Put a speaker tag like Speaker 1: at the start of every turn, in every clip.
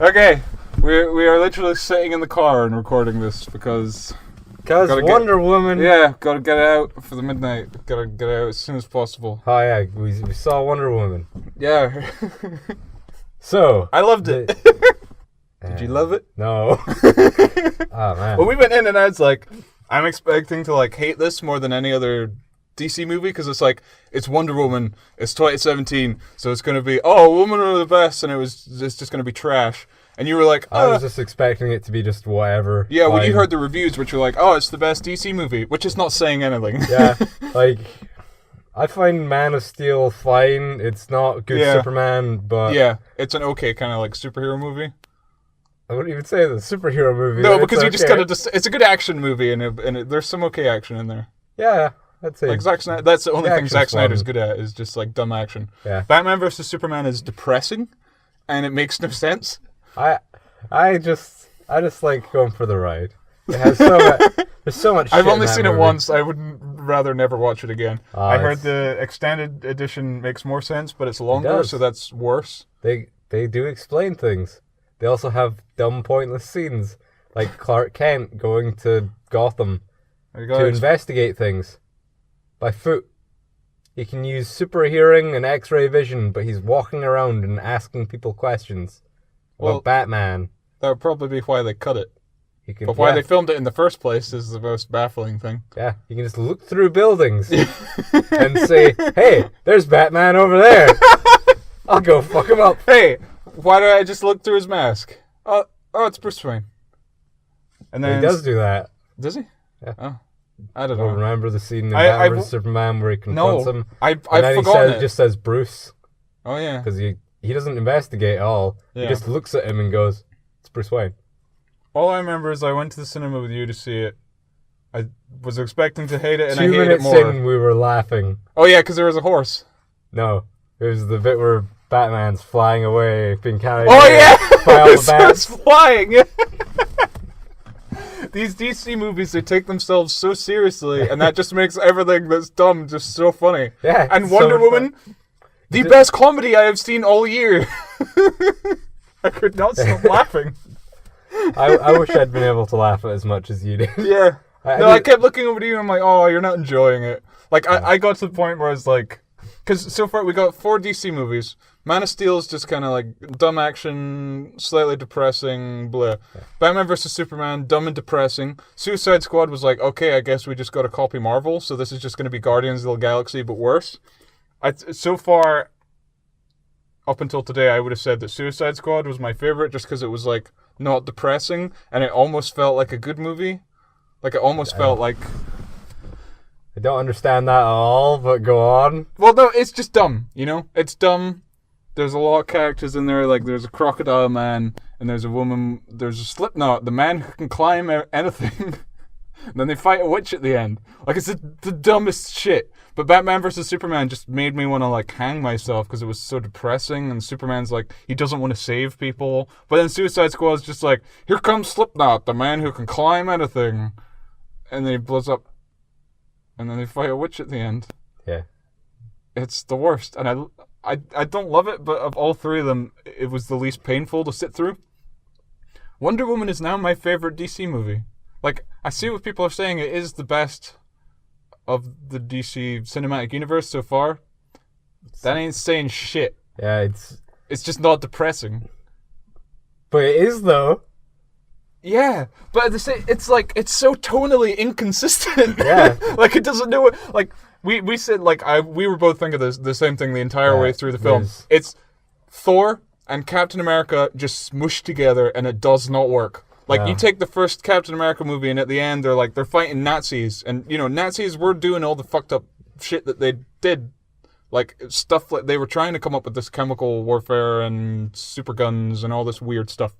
Speaker 1: Okay, we are literally sitting in the car and recording this because
Speaker 2: Wonder Woman.
Speaker 1: Yeah, gotta get it out for the midnight. Gotta get it out as soon as possible.
Speaker 2: Oh yeah, we saw Wonder Woman.
Speaker 1: Yeah.
Speaker 2: So
Speaker 1: I loved it. Did you love it?
Speaker 2: No. Oh man.
Speaker 1: Well, we went in and I was like, I'm expecting to like hate this more than any other DC movie because it's like, it's Wonder Woman, it's 2017, so it's gonna be, women are the best, and it's just gonna be trash. And you were like,
Speaker 2: I was just expecting it to be just whatever.
Speaker 1: Yeah, when you heard the reviews, which were like, it's the best DC movie, which is not saying anything.
Speaker 2: Yeah, like, I find Man of Steel fine. It's not good Superman, but...
Speaker 1: Yeah, it's an okay kind of like superhero movie.
Speaker 2: I wouldn't even say it's a superhero movie.
Speaker 1: No, because you just gotta it's a good action movie, and there's some okay action in there.
Speaker 2: Yeah, I'd say.
Speaker 1: Like Zack Snyder, that's the only thing Zack Snyder's good at, is just like dumb action.
Speaker 2: Yeah.
Speaker 1: Batman vs Superman is depressing, and it makes no sense.
Speaker 2: I just like going for the ride. It has there's so much.
Speaker 1: I've only seen it once. I would rather never watch it again. I heard the extended edition makes more sense, but it's longer, so that's worse.
Speaker 2: They do explain things. They also have dumb, pointless scenes, like Clark Kent going to Gotham to investigate things by foot. He can use super hearing and X-ray vision, but he's walking around and asking people questions about Batman.
Speaker 1: That would probably be why they cut it. But why they filmed it in the first place is the most baffling thing.
Speaker 2: Yeah, you can just look through buildings and say, hey, there's Batman over there. I'll go fuck him up.
Speaker 1: Hey, why did I just look through his mask? Oh, it's Bruce Wayne. And then
Speaker 2: he does do that.
Speaker 1: Does he?
Speaker 2: Yeah.
Speaker 1: Oh, I don't know.
Speaker 2: Remember the scene in Batman vs Superman where he confronts him?
Speaker 1: I've forgotten it.
Speaker 2: He just says Bruce.
Speaker 1: Oh, yeah.
Speaker 2: Because he doesn't investigate at all. Yeah. He just looks at him and goes, it's Bruce Wayne.
Speaker 1: All I remember is I went to the cinema with you to see it. I was expecting to hate it, and I hated it
Speaker 2: 2 minutes
Speaker 1: more.
Speaker 2: in, we were laughing.
Speaker 1: Oh, yeah, because there was a horse.
Speaker 2: No. It was the bit where Batman's flying away, being carried
Speaker 1: by all the
Speaker 2: bats.
Speaker 1: Flying! These DC movies, they take themselves so seriously, and that just makes everything that's dumb just so funny.
Speaker 2: Yeah.
Speaker 1: And Wonder Woman, the best comedy I have seen all year. I could not stop laughing.
Speaker 2: I wish I'd been able to laugh at as much as you did.
Speaker 1: Yeah. I kept looking over to you and I'm like, you're not enjoying it. Like, I got to the point where I was like... Because so far we got 4 DC movies. Man of Steel is just kind of like dumb action, slightly depressing, blah. Yeah. Batman vs Superman, dumb and depressing. Suicide Squad was like, okay, I guess we just got to copy Marvel, so this is just going to be Guardians of the Galaxy, but worse. So far, up until today, I would have said that Suicide Squad was my favorite just because it was like not depressing, and it almost felt like a good movie. Like it almost felt like...
Speaker 2: I don't understand that at all, but go on.
Speaker 1: Well, no, it's just dumb, you know? It's dumb. There's a lot of characters in there, like there's a crocodile man, and there's a woman, there's a Slipknot, the man who can climb anything, and then they fight a witch at the end. Like, it's the dumbest shit. But Batman vs Superman just made me want to, like, hang myself because it was so depressing, and Superman's like, he doesn't want to save people. But then Suicide Squad's just like, here comes Slipknot, the man who can climb anything. And then he blows up. And then they fight a witch at the end.
Speaker 2: Yeah.
Speaker 1: It's the worst. And I don't love it, but of all 3 of them, it was the least painful to sit through. Wonder Woman is now my favorite DC movie. Like, I see what people are saying. It is the best of the DC cinematic universe so far. That ain't saying shit.
Speaker 2: Yeah,
Speaker 1: it's just not depressing.
Speaker 2: But it is, though.
Speaker 1: Yeah, but at the same, it's like, it's so tonally inconsistent.
Speaker 2: Yeah.
Speaker 1: Like, it doesn't know it. Like, we said, like, we were both thinking the same thing the entire way through the film. It's Thor and Captain America just smushed together, and it does not work. Like, you take the first Captain America movie, and at the end, they're fighting Nazis. And, you know, Nazis were doing all the fucked up shit that they did. Like, stuff like, they were trying to come up with this chemical warfare and super guns and all this weird stuff.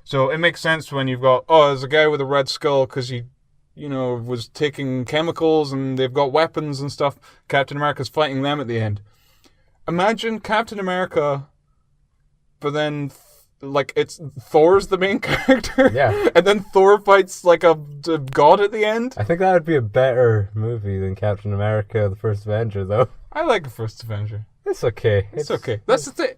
Speaker 1: So it makes sense when you've got, there's a guy with a red skull because he, you know, was taking chemicals and they've got weapons and stuff. Captain America's fighting them at the end. Imagine Captain America, but then like it's Thor's the main character.
Speaker 2: Yeah.
Speaker 1: And then Thor fights like a god at the end.
Speaker 2: I think that would be a better movie than Captain America: The First Avenger, though.
Speaker 1: I like the First Avenger.
Speaker 2: It's okay.
Speaker 1: It's okay. That's the thing.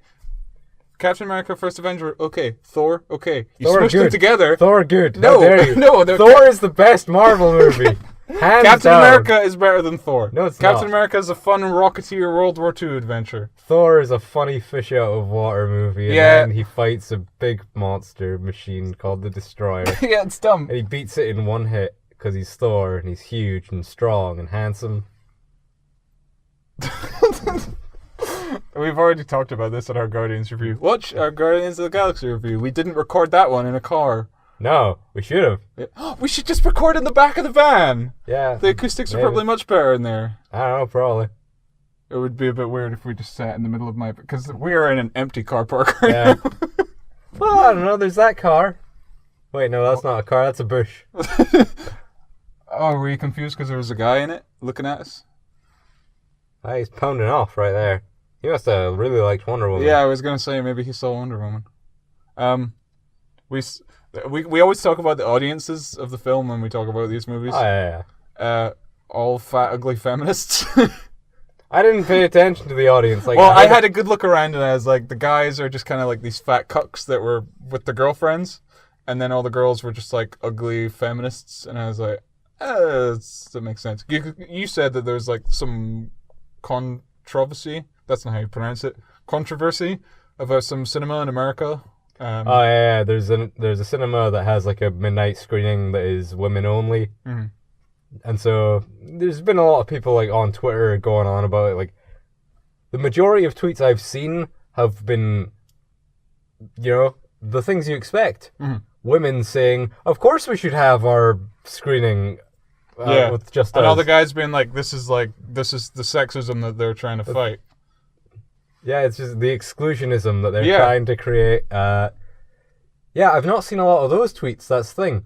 Speaker 1: Captain America: First Avenger, okay. Thor, okay. You
Speaker 2: Thor
Speaker 1: smushed
Speaker 2: good.
Speaker 1: them together.
Speaker 2: Thor good.
Speaker 1: No,
Speaker 2: How dare you?
Speaker 1: no.
Speaker 2: Thor is the best Marvel movie. Hands
Speaker 1: Captain
Speaker 2: down.
Speaker 1: America is better than Thor.
Speaker 2: No, it's
Speaker 1: Captain
Speaker 2: not.
Speaker 1: America is a fun Rocketeer World War II adventure.
Speaker 2: Thor is a funny fish out of water movie, and
Speaker 1: Yeah.
Speaker 2: then he fights a big monster machine called the Destroyer.
Speaker 1: Yeah, it's dumb.
Speaker 2: And he beats it in one hit because he's Thor and he's huge and strong and handsome.
Speaker 1: We've already talked about this in our Guardians review. Watch our Guardians of the Galaxy review. We didn't record that one in a car.
Speaker 2: No, we should have.
Speaker 1: Yeah. We should just record in the back of the van.
Speaker 2: Yeah.
Speaker 1: The acoustics are
Speaker 2: maybe.
Speaker 1: probably much better in there.
Speaker 2: I don't know, probably.
Speaker 1: It would be a bit weird if we just sat in the middle of my... Because we are in an empty car park right
Speaker 2: Yeah.
Speaker 1: now.
Speaker 2: Well, I don't know, there's that car. Wait, no, that's not a car, that's a bush.
Speaker 1: Oh, were you confused because there was a guy in it looking at us?
Speaker 2: Ah, he's pounding off right there. He must have really liked Wonder Woman.
Speaker 1: Yeah, I was going to say maybe he saw Wonder Woman. We always talk about the audiences of the film when we talk about these movies.
Speaker 2: Oh, yeah.
Speaker 1: All fat, ugly feminists.
Speaker 2: I didn't pay attention to the audience. Like,
Speaker 1: Well, I had a good look around and I was like, the guys are just kind of like these fat cucks that were with the girlfriends. And then all the girls were just like ugly feminists. And I was like, that makes sense. You said that there's like some controversy. That's not how you pronounce it. Controversy about some cinema in America.
Speaker 2: Oh yeah, there's a cinema that has like a midnight screening that is women only, and so there's been a lot of people like on Twitter going on about it. Like the majority of tweets I've seen have been, you know, the things you expect. Women saying, "Of course we should have our screening." With just
Speaker 1: and
Speaker 2: us.
Speaker 1: all the guys being like, "This is the sexism that they're trying to fight."
Speaker 2: Yeah, it's just the exclusionism that they're trying to create. Yeah, I've not seen a lot of those tweets, that's the thing.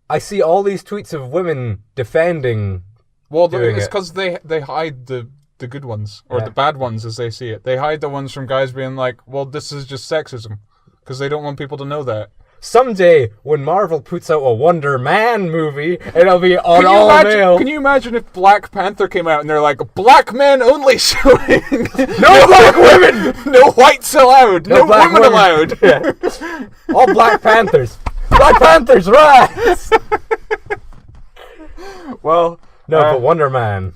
Speaker 2: I see all these tweets of women defending
Speaker 1: it's because they hide the good ones, or the bad ones as they see it. They hide the ones from guys being like, well, this is just sexism, because they don't want people to know that.
Speaker 2: Someday, when Marvel puts out a Wonder Man movie, it'll be on all male.
Speaker 1: Can you imagine if Black Panther came out and they're like, black men only showing?
Speaker 2: No black women!
Speaker 1: No whites allowed! No
Speaker 2: black
Speaker 1: women allowed!
Speaker 2: Yeah. All Black Panthers! Black Panthers, rise!
Speaker 1: Well...
Speaker 2: No, but Wonder Man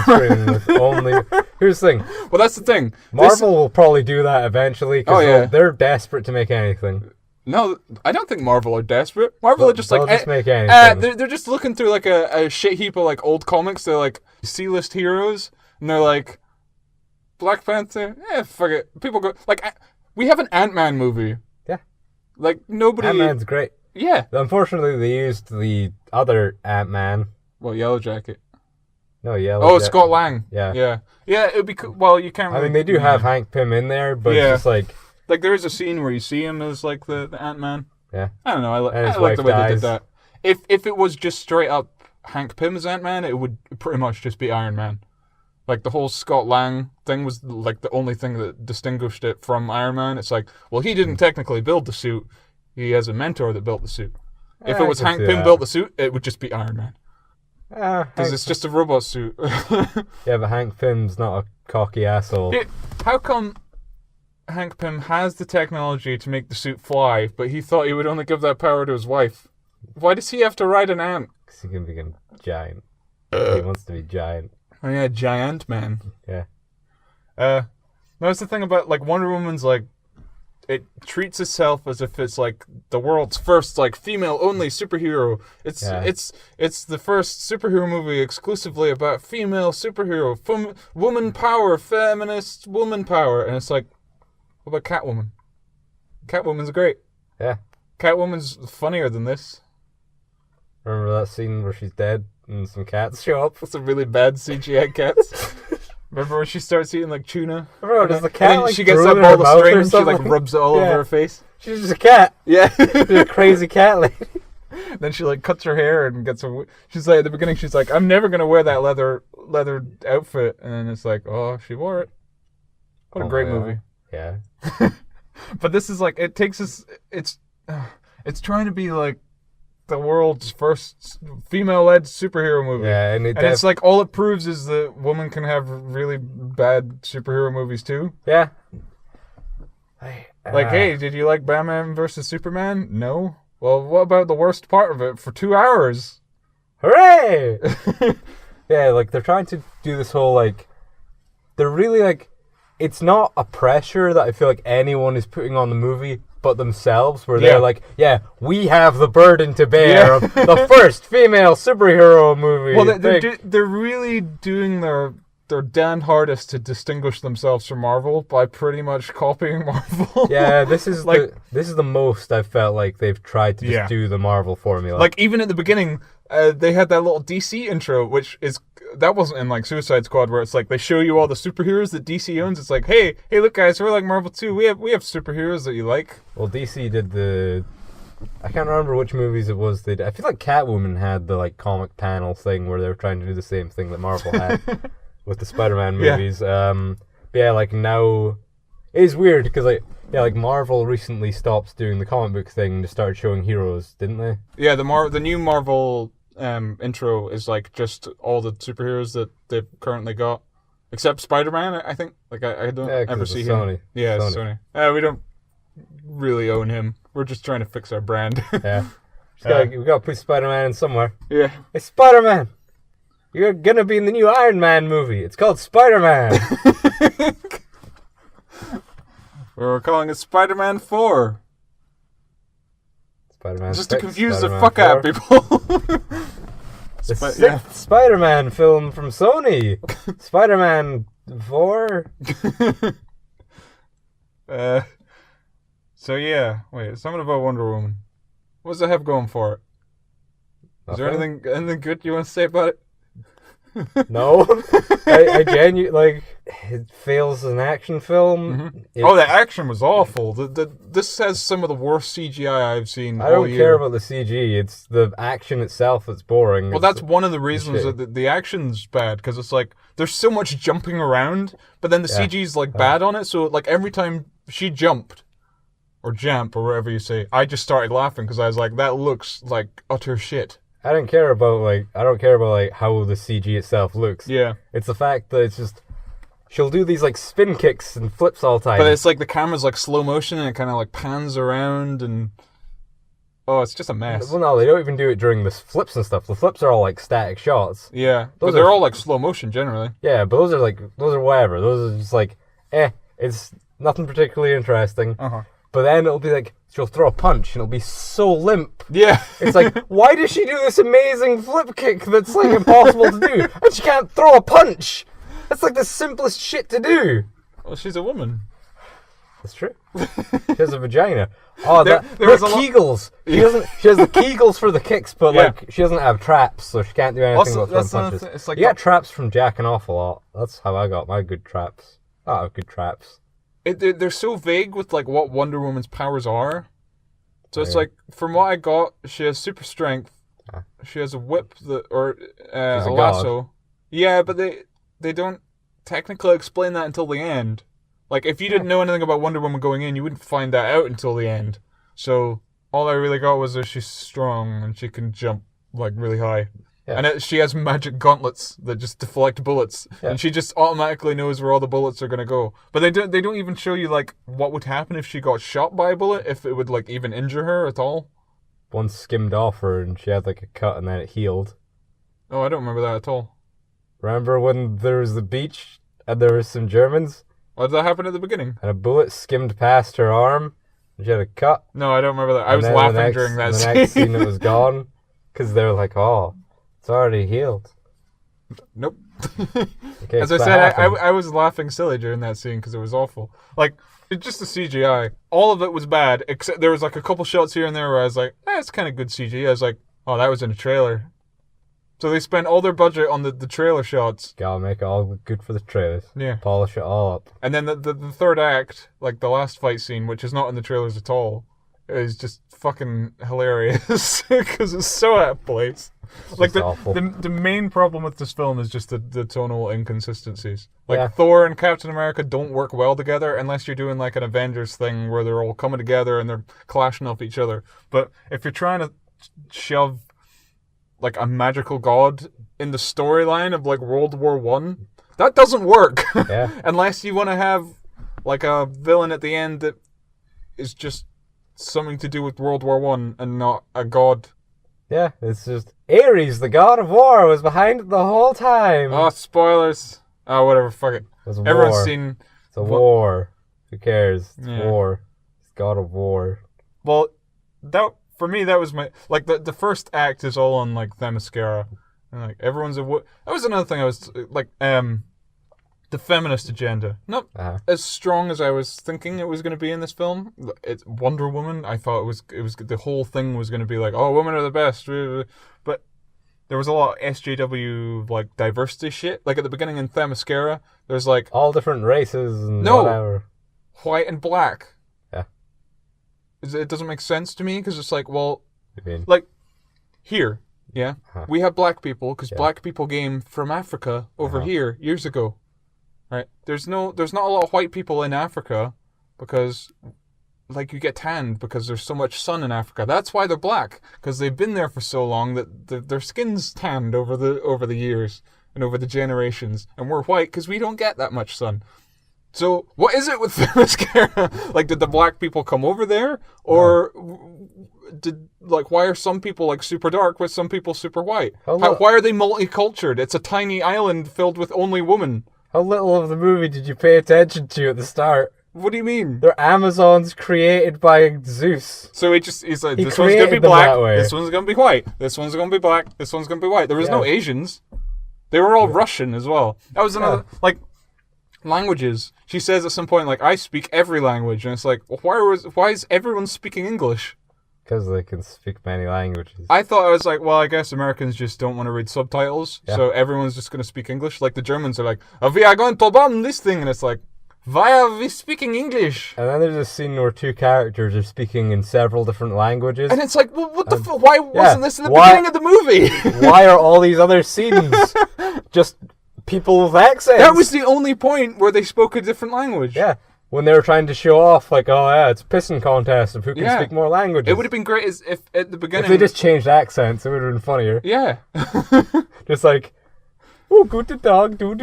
Speaker 2: screening with only... Here's the thing.
Speaker 1: Well, that's the thing.
Speaker 2: Marvel will probably do that eventually, because they're desperate to make anything.
Speaker 1: No, I don't think Marvel are desperate. Marvel are just
Speaker 2: they'll
Speaker 1: like...
Speaker 2: just make anything.
Speaker 1: They're just looking through like a shit heap of like old comics. They're like C-list heroes. And they're like, Black Panther? Fuck it. People go... Like, we have an Ant-Man movie.
Speaker 2: Yeah.
Speaker 1: Like, nobody...
Speaker 2: Ant-Man's great.
Speaker 1: Yeah.
Speaker 2: Unfortunately, they used the other Ant-Man.
Speaker 1: Well, Yellow Jacket.
Speaker 2: No, Yellow
Speaker 1: Oh, Scott Lang.
Speaker 2: Yeah.
Speaker 1: Yeah. Yeah, it would be cool. Well, you can't really...
Speaker 2: I mean, they do have Hank Pym in there, but it's just like...
Speaker 1: Like, there is a scene where you see him as, like, the Ant-Man.
Speaker 2: Yeah.
Speaker 1: I don't know. I like
Speaker 2: wife
Speaker 1: the way
Speaker 2: dies.
Speaker 1: they did that. If it was just straight up Hank Pym as Ant-Man, it would pretty much just be Iron Man. Like, the whole Scott Lang thing was, like, the only thing that distinguished it from Iron Man. It's like, well, he didn't technically build the suit. He has a mentor that built the suit. If it was Hank Pym built the suit, it would just be Iron Man. Because it's just a robot suit.
Speaker 2: Yeah, but Hank Pym's not a cocky asshole.
Speaker 1: How come Hank Pym has the technology to make the suit fly, but he thought he would only give that power to his wife? Why does he have to ride an ant?
Speaker 2: Because he can become giant. He wants to be giant.
Speaker 1: Oh yeah, giant man.
Speaker 2: Yeah.
Speaker 1: That's the thing about, like, Wonder Woman's, like, it treats itself as if it's, like, the world's first, like, female-only superhero. It's the first superhero movie exclusively about female superhero. Woman power, feminist woman power. And it's like, what about Catwoman? Catwoman's great.
Speaker 2: Yeah.
Speaker 1: Catwoman's funnier than this.
Speaker 2: Remember that scene where she's dead and some cats show up?
Speaker 1: Some really bad CGI cats. Remember when she starts eating like tuna?
Speaker 2: Bro, does the cat like
Speaker 1: she gets
Speaker 2: drool
Speaker 1: that
Speaker 2: in her
Speaker 1: ball of
Speaker 2: mouth
Speaker 1: string
Speaker 2: or
Speaker 1: and she like
Speaker 2: something?
Speaker 1: rubs it all over her face.
Speaker 2: She's just a cat.
Speaker 1: Yeah.
Speaker 2: She's a crazy cat lady.
Speaker 1: Then she like cuts her hair and gets a... She's like, at the beginning, she's like, I'm never going to wear that leather outfit. And then it's like, oh, she wore it. What a great movie.
Speaker 2: Yeah.
Speaker 1: But this is like, it takes us, it's trying to be like the world's first female-led superhero movie.
Speaker 2: Yeah, and
Speaker 1: it's like, all it proves is that women can have really bad superhero movies too.
Speaker 2: Yeah.
Speaker 1: Like, hey, did you like Batman versus Superman? No? Well, what about the worst part of it for 2 hours?
Speaker 2: Hooray! Yeah, like, they're trying to do this whole, like, they're really, like, it's not a pressure that I feel like anyone is putting on the movie but themselves, where they're like, yeah, we have the burden to bear of the first female superhero movie.
Speaker 1: Well, they're really doing their damned hardest to distinguish themselves from Marvel by pretty much copying Marvel.
Speaker 2: Yeah, this is like this is the most I've felt like they've tried to just do the Marvel formula.
Speaker 1: Like, even at the beginning, they had that little DC intro, which that wasn't in like Suicide Squad, where it's like they show you all the superheroes that DC owns. It's like, hey, look, guys, we're like Marvel too. We have superheroes that you like.
Speaker 2: Well, DC did I can't remember which movies it was. I feel like Catwoman had the like comic panel thing where they were trying to do the same thing that Marvel had with the Spider-Man movies. But yeah, like now it is weird because like Marvel recently stopped doing the comic book thing and just started showing heroes, didn't they? Yeah,
Speaker 1: the new Marvel intro is like just all the superheroes that they've currently got, except Spider-Man. I think like I don't ever see him.
Speaker 2: Sony.
Speaker 1: Yeah, it's Sony. We don't really own him. We're just trying to fix our brand.
Speaker 2: Yeah, we got to put Spider-Man in somewhere.
Speaker 1: Yeah,
Speaker 2: hey, Spider-Man, you're gonna be in the new Iron Man movie. It's called Spider-Man.
Speaker 1: We're calling it Spider-Man 4.
Speaker 2: Spider-Man
Speaker 1: just to confuse the fuck out of people.
Speaker 2: The sixth Spider-Man film from Sony. Spider-Man 4.
Speaker 1: So yeah, wait, something about Wonder Woman. What does it have going for it? Is there anything good you want to say about it?
Speaker 2: No. I genuinely, like, it fails as an action film.
Speaker 1: Mm-hmm. The action was awful. This has some of the worst CGI I've seen.
Speaker 2: I don't care about the CG. It's the action itself that's boring.
Speaker 1: Well, that's one of the reasons that the action's bad, because it's like there's so much jumping around, but then the CG's like bad on it. So like every time she jumped or jump or whatever you say, I just started laughing because I was like, that looks like utter shit.
Speaker 2: I don't care about how the CG itself looks.
Speaker 1: Yeah.
Speaker 2: It's the fact that it's just she'll do these like spin kicks and flips all the time.
Speaker 1: But it's like the camera's like slow motion and it kind of like pans around and it's just a mess.
Speaker 2: Well, no, they don't even do it during the flips and stuff. The flips are all like static shots.
Speaker 1: Yeah, but they're all like slow motion generally.
Speaker 2: Yeah, but those are whatever. Those are just like, it's nothing particularly interesting. But then it'll be like, she'll throw a punch and it'll be so limp.
Speaker 1: Yeah.
Speaker 2: It's like, why does she do this amazing flip kick that's like impossible to do? And she can't throw a punch. That's like the simplest shit to do.
Speaker 1: Well, she's a woman.
Speaker 2: That's true. She has a vagina. Oh,
Speaker 1: there
Speaker 2: her Kegels. She has the Kegels for the kicks, but like she doesn't have traps, so she can't do anything but throwing punches. It's like you get traps from jacking off a lot. That's how I got my good traps. I have good traps.
Speaker 1: They're so vague with like what Wonder Woman's powers are. So it's like, from what I got, she has super strength. She has a whip a lasso. Yeah, but they don't technically explain that until the end. Like, if you didn't know anything about Wonder Woman going in, you wouldn't find that out until the end. So all I really got was that she's strong and she can jump like really high. Yeah. And she has magic gauntlets that just deflect bullets, and she just automatically knows where all the bullets are gonna go. But they don't even show you like what would happen if she got shot by a bullet, if it would like even injure her at all.
Speaker 2: One skimmed off her and she had like a cut and then it healed.
Speaker 1: Oh, I don't remember that at all.
Speaker 2: Remember when there was the beach and there was some Germans?
Speaker 1: What did that happen at the beginning?
Speaker 2: And a bullet skimmed past her arm and she had a cut.
Speaker 1: No, I don't remember that. I was laughing during that scene.
Speaker 2: The next scene it was gone because they were like, oh, it's already healed.
Speaker 1: Nope.
Speaker 2: Okay,
Speaker 1: as I said, I was laughing silly during that scene because it was awful. Like, it's just the CGI. All of it was bad, except there was like a couple shots here and there where I was like, it's kind of good CG. I was like, oh, that was in a trailer. So they spent all their budget on the trailer shots.
Speaker 2: Gotta make it all good for the trailers.
Speaker 1: Yeah.
Speaker 2: Polish it all up.
Speaker 1: And then the third act, like the last fight scene, which is not in the trailers at all, is just fucking hilarious because it's so out of place. Like the main problem with this film is just the tonal inconsistencies. Like Thor and Captain America don't work well together unless you're doing like an Avengers thing where they're all coming together and they're clashing off each other. But if you're trying to shove like a magical god in the storyline of like World War One, that doesn't work. Yeah. Unless you want to have like a villain at the end that is just something to do with World War One and not a god.
Speaker 2: Yeah, it's just Ares, the god of war, was behind it the whole time.
Speaker 1: Oh, spoilers. Oh, whatever, fuck it. Everyone's seen...
Speaker 2: It's a war. Who cares? It's war. It's god of war.
Speaker 1: Well, that for me, that was my... Like, the first act is all on, like, Themyscira. And, like, everyone's... That was another thing I was... Like, the feminist agenda. Not as strong as I was thinking it was going to be in this film. It's Wonder Woman. I thought it was the whole thing was going to be like, oh, women are the best. But there was a lot of SJW like diversity shit. Like at the beginning in Themyscira, there's like
Speaker 2: all different races and whatever.
Speaker 1: White and black.
Speaker 2: Yeah.
Speaker 1: It doesn't make sense to me because it's like, well, like here, we have black people because black people came from Africa over here years ago. Right. There's not a lot of white people in Africa because, like, you get tanned because there's so much sun in Africa. That's why they're black, because they've been there for so long that their skin's tanned over the years and over the generations. And we're white because we don't get that much sun. So what is it with Themyscira? Like, did the black people come over there, or why are some people like super dark with some people super white? Why are they multicultured? It's a tiny island filled with only women.
Speaker 2: How little of the movie did you pay attention to at the start?
Speaker 1: What do you mean?
Speaker 2: They're Amazons created by Zeus.
Speaker 1: So he's like, this one's going to be black, this one's going to be white, this one's going to be black, this one's going to be white. There was no Asians. They were all Russian as well. That was another, like, languages. She says at some point, like, I speak every language. And it's like, well, why is everyone speaking English?
Speaker 2: Because they can speak many languages.
Speaker 1: I thought, I was like, well, I guess Americans just don't want to read subtitles, so everyone's just going to speak English. Like, the Germans are like, we are going to bomb this thing, and it's like, why are we speaking English?
Speaker 2: And then there's a scene where two characters are speaking in several different languages.
Speaker 1: And it's like, well, what the fuck? Why wasn't this in the beginning of the movie?
Speaker 2: Why are all these other scenes just people with accents?
Speaker 1: That was the only point where they spoke a different language.
Speaker 2: Yeah. When they were trying to show off, like, oh yeah, it's a pissing contest of who can speak more languages.
Speaker 1: It would have been great if at the beginning...
Speaker 2: If they just changed accents, it would have been funnier.
Speaker 1: Yeah.
Speaker 2: Just like, oh, guten Tag, du.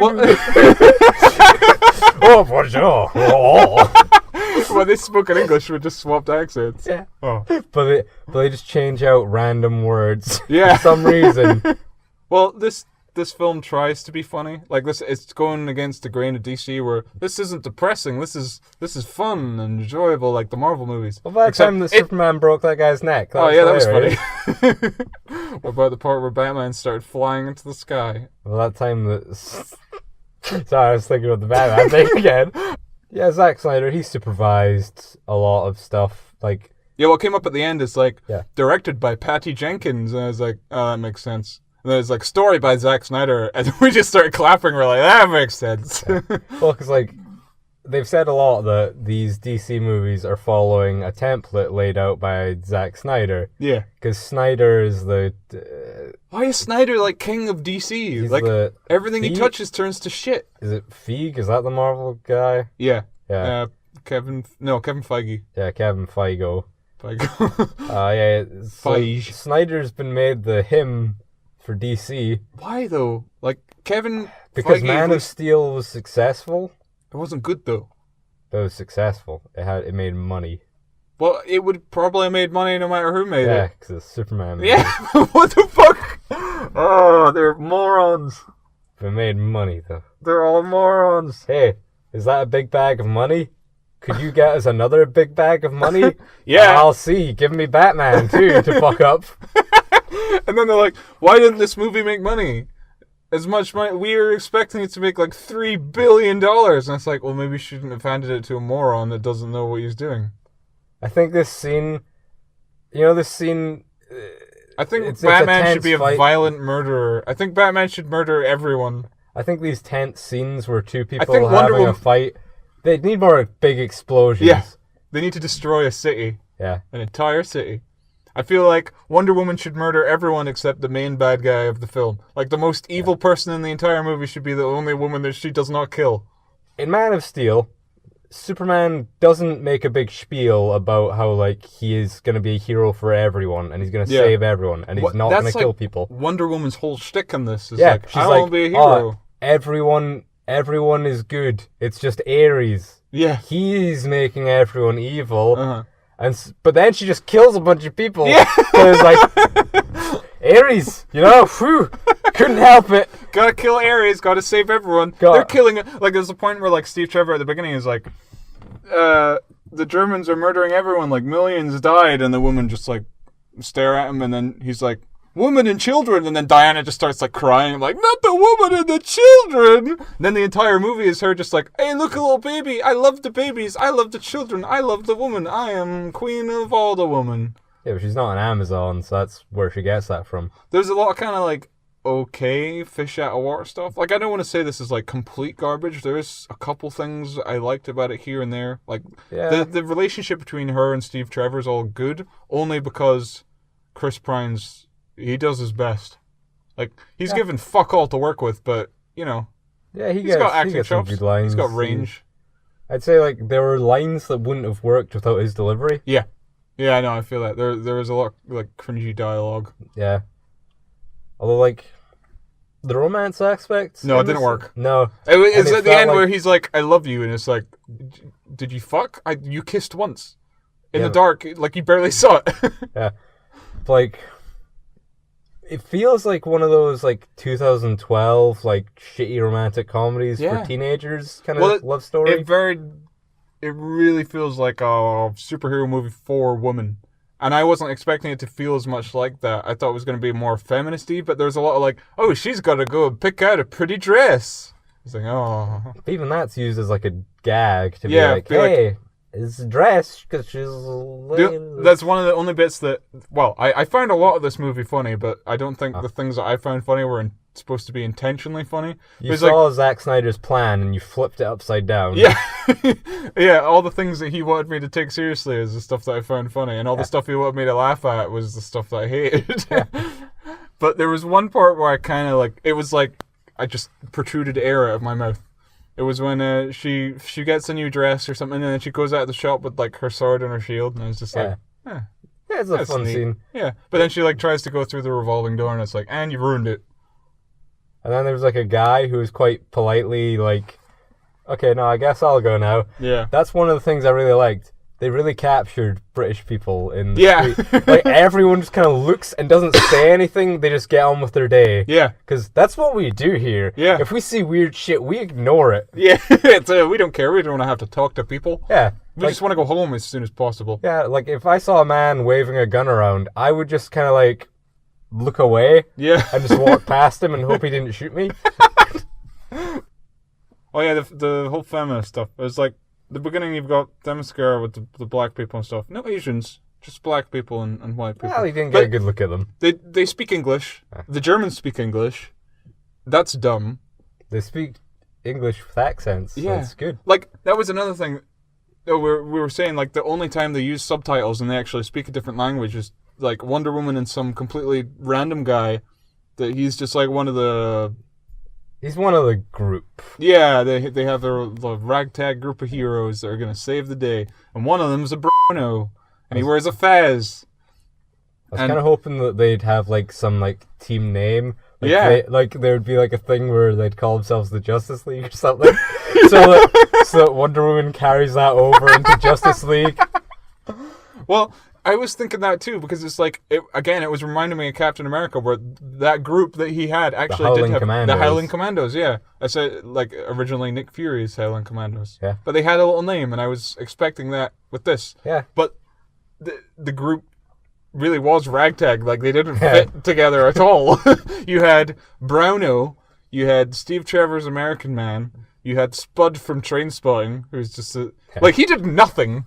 Speaker 2: Oh, bonjour.
Speaker 1: Well, they spoke in English with just swapped accents.
Speaker 2: Yeah. Oh. But they just change out random words.
Speaker 1: Yeah.
Speaker 2: For some reason.
Speaker 1: Well, this film tries to be funny. Like this, it's going against the grain of DC, where this isn't depressing. This is fun and enjoyable, like the Marvel movies.
Speaker 2: Well, by the time Superman broke that guy's neck.
Speaker 1: That was funny. What about the part where Batman started flying into the sky?
Speaker 2: Well, that time that. Sorry, I was thinking of the Batman thing again. Yeah, Zack Snyder, he supervised a lot of stuff. Like,
Speaker 1: yeah, what came up at the end is like directed by Patty Jenkins, and I was like, oh, that makes sense. And then it's like, story by Zack Snyder, and we just started clapping. We're like, that makes sense.
Speaker 2: Yeah. Well, because like they've said a lot that these DC movies are following a template laid out by Zack Snyder.
Speaker 1: Yeah.
Speaker 2: Because Snyder is the...
Speaker 1: Why is Snyder like king of DC? Like everything he touches turns to shit.
Speaker 2: Is it Feige? Is that the Marvel guy?
Speaker 1: Yeah.
Speaker 2: Yeah.
Speaker 1: Kevin Feige.
Speaker 2: Yeah, Kevin Feige.
Speaker 1: Feige.
Speaker 2: So Snyder's been made the him for DC.
Speaker 1: Why though? Like Kevin
Speaker 2: because
Speaker 1: Feige
Speaker 2: Man of Steel was successful.
Speaker 1: It wasn't good though.
Speaker 2: It was successful. It made money.
Speaker 1: Well, it would probably have made money no matter who made it.
Speaker 2: Yeah, because it's Superman.
Speaker 1: Yeah, what the fuck? Oh, they're morons.
Speaker 2: It made money though.
Speaker 1: They're all morons.
Speaker 2: Hey, is that a big bag of money? Could you get us another big bag of money?
Speaker 1: Yeah.
Speaker 2: I'll see. Give me Batman too to fuck up.
Speaker 1: And then they're like, why didn't this movie make money? As much money, we were expecting it to make like $3 billion. And it's like, well, maybe you shouldn't have handed it to a moron that doesn't know what he's doing.
Speaker 2: I think this scene, I
Speaker 1: think Batman should be a violent murderer. I think Batman should murder everyone.
Speaker 2: I think these tense scenes where two people are having a fight, they need more big explosions.
Speaker 1: Yeah, they need to destroy a city.
Speaker 2: Yeah.
Speaker 1: An entire city. I feel like Wonder Woman should murder everyone except the main bad guy of the film. Like, the most evil person in the entire movie should be the only woman that she does not kill.
Speaker 2: In Man of Steel, Superman doesn't make a big spiel about how, like, he is going to be a hero for everyone, and he's going to save everyone, and he's not going to kill people.
Speaker 1: Wonder Woman's whole shtick in this is like, I don't want to be a hero.
Speaker 2: Everyone is good. It's just Ares.
Speaker 1: Yeah.
Speaker 2: He's making everyone evil.
Speaker 1: Uh-huh.
Speaker 2: But then she just kills a bunch of people.
Speaker 1: Yeah.
Speaker 2: Because, like, Ares, couldn't help it.
Speaker 1: Gotta kill Ares, gotta save everyone. They're killing it. Like, there's a point where, like, Steve Trevor at the beginning is like, the Germans are murdering everyone, like, millions died, and the woman just, like, stare at him, and then he's like, women and children, and then Diana just starts, like, crying, like, not the woman and the children! And then the entire movie is her just like, hey, look, a little baby, I love the babies, I love the children, I love the woman, I am queen of all the woman.
Speaker 2: Yeah, but she's not an Amazon, so that's where she gets that from.
Speaker 1: There's a lot of kind of, like, okay fish out of water stuff. Like, I don't want to say this is, like, complete garbage. There is a couple things I liked about it here and there. Like, the relationship between her and Steve Trevor is all good, only because Chris Pine's, he does his best. Like, he's given fuck all to work with, but, he's got acting chops. Good lines. He's got range.
Speaker 2: I'd say, like, there were lines that wouldn't have worked without his delivery.
Speaker 1: Yeah. Yeah, I know, I feel that. There was a lot of, like, cringy dialogue.
Speaker 2: Yeah. Although, like, the romance aspect...
Speaker 1: No, it didn't work.
Speaker 2: No.
Speaker 1: It's at the end where he's like, I love you, and it's like, did you fuck? You kissed once. In the dark, like, you barely saw it.
Speaker 2: Yeah. Like, it feels like one of those, like, 2012, like, shitty romantic comedies for teenagers kind of love story. It
Speaker 1: really feels like a superhero movie for women. And I wasn't expecting it to feel as much like that. I thought it was going to be more feminist-y, but there's a lot of like, oh, she's got to go and pick out a pretty dress. It's like, oh.
Speaker 2: Even that's used as like a gag to be like, hey, it's a dress because she's...
Speaker 1: That's one of the only bits that... Well, I found a lot of this movie funny, but I don't think the things that I found funny were supposed to be intentionally funny.
Speaker 2: You saw Zack Snyder's plan and you flipped it upside down.
Speaker 1: Yeah. Yeah, all the things that he wanted me to take seriously is the stuff that I found funny, and all the stuff he wanted me to laugh at was the stuff that I hated. But there was one part where I kind of like... It was like I just protruded air out of my mouth. It was when she gets a new dress or something, and then she goes out of the shop with like her sword and her shield, and I was just like,
Speaker 2: yeah, it's a fun scene.
Speaker 1: Yeah, but then she like tries to go through the revolving door, and it's like, and you ruined it.
Speaker 2: And then there was like a guy who was quite politely like, okay, no, I guess I'll go now.
Speaker 1: Yeah,
Speaker 2: that's one of the things I really liked. They really captured British people in the street. Like, everyone just kind of looks and doesn't say anything. They just get on with their day.
Speaker 1: Yeah.
Speaker 2: Because that's what we do here.
Speaker 1: Yeah.
Speaker 2: If we see weird shit, we ignore it.
Speaker 1: Yeah. We don't care. We don't want to have to talk to people.
Speaker 2: Yeah.
Speaker 1: We just want to go home as soon as possible.
Speaker 2: Yeah, like, if I saw a man waving a gun around, I would just kind of, like, look away.
Speaker 1: Yeah.
Speaker 2: And just walk past him and hope he didn't shoot me.
Speaker 1: Oh, yeah, the whole feminist stuff. It was like, the beginning, you've got Themyscira with the black people and stuff. No Asians, just black people and white people.
Speaker 2: Well, you didn't get a good look at them.
Speaker 1: They speak English. The Germans speak English. That's dumb.
Speaker 2: They speak English with accents. So it's good.
Speaker 1: Like, that was another thing. We were saying, like, the only time they use subtitles and they actually speak a different language is, like, Wonder Woman and some completely random guy that he's just, like, one of the...
Speaker 2: He's one of the group.
Speaker 1: Yeah, they have the ragtag group of heroes that are going to save the day. And one of them is a Bruno. And he wears a fez.
Speaker 2: I was kind of hoping that they'd have, like, some, like, team name. Like, there would be, like, a thing where they'd call themselves the Justice League or something. so that Wonder Woman carries that over into Justice League.
Speaker 1: Well... I was thinking that too, because it's like, it was reminding me of Captain America, where that group that he had actually did have the Howling Commandos, yeah. I said, like, originally Nick Fury's Howling Commandos.
Speaker 2: Yeah.
Speaker 1: But they had a little name, and I was expecting that with this.
Speaker 2: Yeah.
Speaker 1: But the group really was ragtag, like, they didn't fit together at all. You had Browno, you had Steve Trevor's American Man, you had Spud from Trainspotting, who's just like, he did nothing.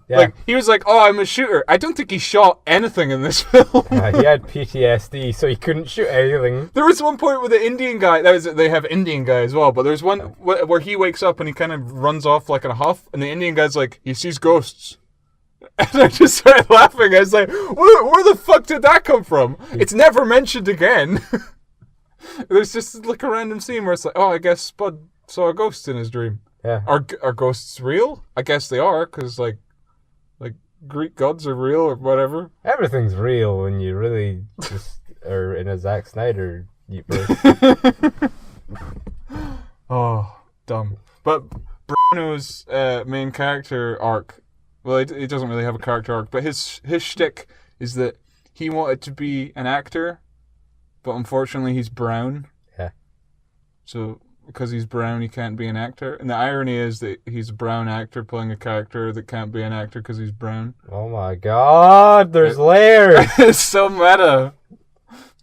Speaker 1: Yeah. Like, he was like, oh, I'm a shooter. I don't think he shot anything in this film.
Speaker 2: He had PTSD, so he couldn't shoot anything.
Speaker 1: There was one point with the Indian guy. They have Indian guy as well, but there's one where he wakes up and he kind of runs off like in a huff, and the Indian guy's like, he sees ghosts. And I just started laughing. I was like, where the fuck did that come from? It's never mentioned again. There's just like a random scene where it's like, oh, I guess Spud saw a ghost in his dream.
Speaker 2: Yeah.
Speaker 1: Are ghosts real? I guess they are, because like Greek gods are real or whatever.
Speaker 2: Everything's real when you really just are in a Zack Snyder universe.
Speaker 1: Oh, dumb. But Bruno's main character arc, well, he doesn't really have a character arc, but his shtick is that he wanted to be an actor, but unfortunately he's brown.
Speaker 2: Yeah.
Speaker 1: So because he's brown, he can't be an actor. And the irony is that he's a brown actor playing a character that can't be an actor because he's brown.
Speaker 2: Oh my god, there's layers!
Speaker 1: It's so meta.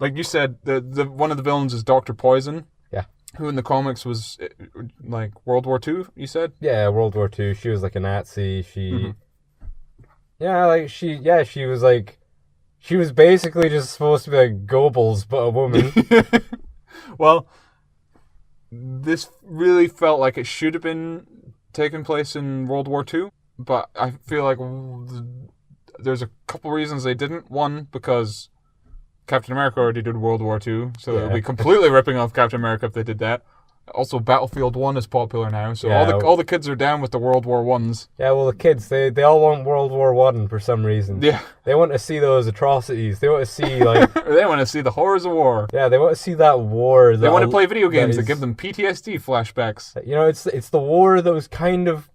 Speaker 1: Like you said, the one of the villains is Dr. Poison.
Speaker 2: Yeah. Who
Speaker 1: in the comics was like World War II, you said?
Speaker 2: Yeah, World War II. She was like a Nazi. She was like, she was basically just supposed to be like Goebbels, but a woman.
Speaker 1: Well, this really felt like it should have been taking place in World War II, but I feel like there's a couple reasons they didn't. One, because Captain America already did World War II, so it would be completely ripping off Captain America if they did that. Also, Battlefield 1 is popular now, so all the kids are down with the World War Ones.
Speaker 2: Yeah, well, the kids, they all want World War 1 for some reason.
Speaker 1: Yeah.
Speaker 2: They want to see those atrocities. They want to see, like...
Speaker 1: They want to see the horrors of war.
Speaker 2: Yeah, they want to see that war.
Speaker 1: They want to play video games that give them PTSD flashbacks.
Speaker 2: You know, it's the war that was kind of...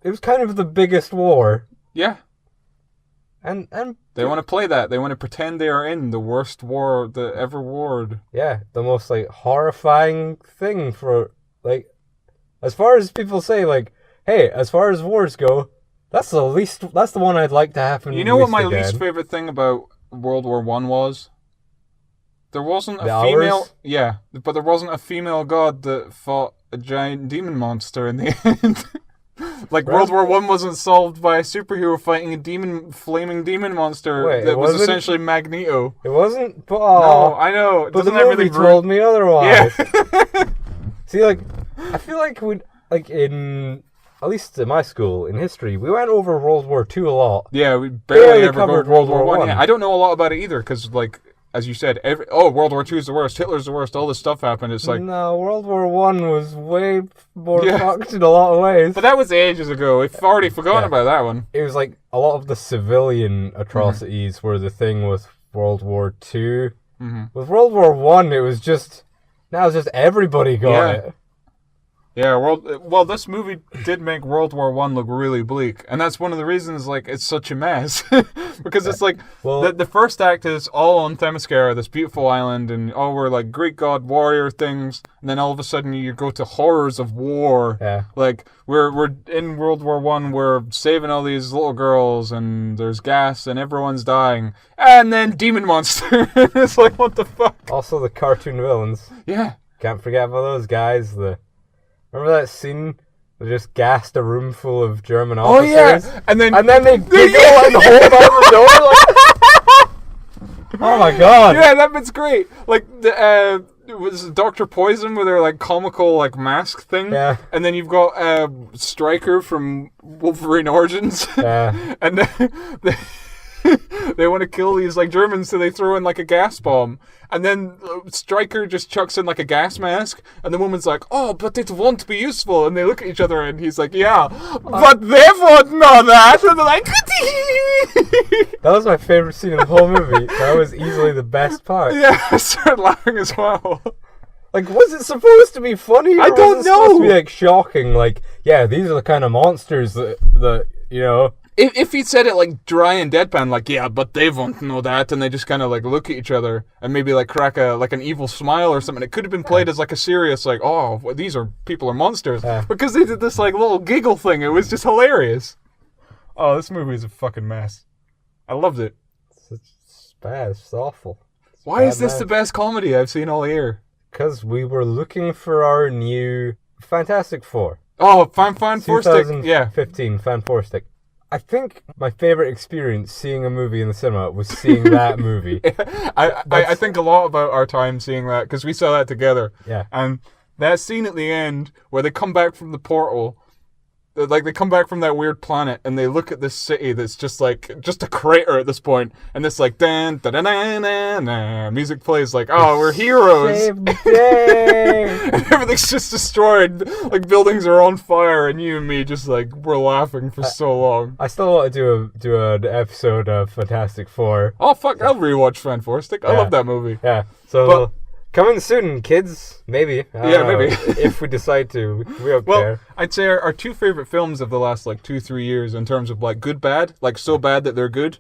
Speaker 2: It was kind of the biggest war.
Speaker 1: Yeah.
Speaker 2: And
Speaker 1: they want to play that. They want to pretend they are in the worst war that ever warred.
Speaker 2: Yeah, the most like horrifying thing for like, as far as people say, like, hey, as far as wars go, that's the one I'd like to happen.
Speaker 1: You know what my least favorite thing about World War I was? There wasn't a female. Yeah, but there wasn't a female god that fought a giant demon monster in the end. Like, World War I wasn't solved by a superhero fighting a flaming demon monster that was essentially Magneto.
Speaker 2: It wasn't? But,
Speaker 1: no, I know.
Speaker 2: But the movie told me otherwise.
Speaker 1: Yeah.
Speaker 2: See, like, I feel like in, at least in my school, in history, we went over World War II a lot.
Speaker 1: Yeah, we barely ever covered World War I.
Speaker 2: Yeah,
Speaker 1: I don't know a lot about it either, because, like, as you said, World War II is the worst, Hitler's the worst, all this stuff happened. It's like...
Speaker 2: No, World War I was way more fucked in a lot of ways.
Speaker 1: But that was ages ago. We've already forgotten about that one.
Speaker 2: It was like a lot of the civilian atrocities were the thing with World War II. Mm-hmm. With World War I, it was just... Now it's just everybody got it.
Speaker 1: Yeah, well, this movie did make World War I look really bleak, and that's one of the reasons, like, it's such a mess. Because it's like, the first act is all on Themyscira, this beautiful island, and we're like Greek god warrior things, and then all of a sudden you go to horrors of war.
Speaker 2: Yeah.
Speaker 1: Like, we're in World War I, we're saving all these little girls, and there's gas, and everyone's dying, and then demon monster. It's like, what the fuck?
Speaker 2: Also the cartoon villains.
Speaker 1: Yeah.
Speaker 2: Can't forget about those guys, remember that scene? They just gassed a room full of German officers.
Speaker 1: Oh yeah, and then
Speaker 2: they go and hold out the door. Like, oh my god!
Speaker 1: Yeah, that bit's great. Like it was Dr. Poison with their like comical like mask thing.
Speaker 2: Yeah.
Speaker 1: And then you've got Stryker from Wolverine Origins.
Speaker 2: Yeah.
Speaker 1: And they want to kill these like Germans, so they throw in like a gas bomb, and then Stryker just chucks in like a gas mask, and the woman's like, "Oh, but it won't be useful." And they look at each other, and he's like, "Yeah, but they won't know that." And they're like,
Speaker 2: that was my favorite scene in the whole movie. That was easily the best part.
Speaker 1: Yeah, I started laughing as well.
Speaker 2: Like, was it supposed to be funny?
Speaker 1: I don't know.
Speaker 2: Supposed to be like shocking? Like, yeah, these are the kind of monsters that you know.
Speaker 1: If he'd said it like dry and deadpan, like, yeah, but they won't know that, and they just kind of like look at each other and maybe like crack an evil smile or something, it could have been played as like a serious, like, oh, well, people are monsters. Because they did this like little giggle thing. It was just hilarious. Oh, this movie is a fucking mess. I loved it.
Speaker 2: It's bad. It's awful.
Speaker 1: Why is this the best comedy I've seen all year?
Speaker 2: Because we were looking for our new Fantastic Four.
Speaker 1: Oh, Fan Four Stick. Yeah.
Speaker 2: 2015 Fan Four Stick. I think my favorite experience seeing a movie in the cinema was seeing that movie.
Speaker 1: I think a lot about our time seeing that, because we saw that together.
Speaker 2: Yeah.
Speaker 1: And that scene at the end where they come back from the portal Like, they come back from that weird planet, and they look at this city that's just a crater at this point, and this, like, dan, da da da da da, music plays, like, oh, we're heroes.
Speaker 2: Save the day.
Speaker 1: And everything's just destroyed. Like, buildings are on fire, and you and me just, like, we're laughing for so long.
Speaker 2: I still want to do an episode of Fantastic Four.
Speaker 1: Oh, fuck, I'll rewatch Fantastic. I love that movie.
Speaker 2: Yeah, so... Coming soon, kids. Maybe.
Speaker 1: Maybe.
Speaker 2: If we decide to. We don't care.
Speaker 1: I'd say our two favorite films of the last, like, 2-3 years in terms of, like, good, bad. Like, so bad that they're good.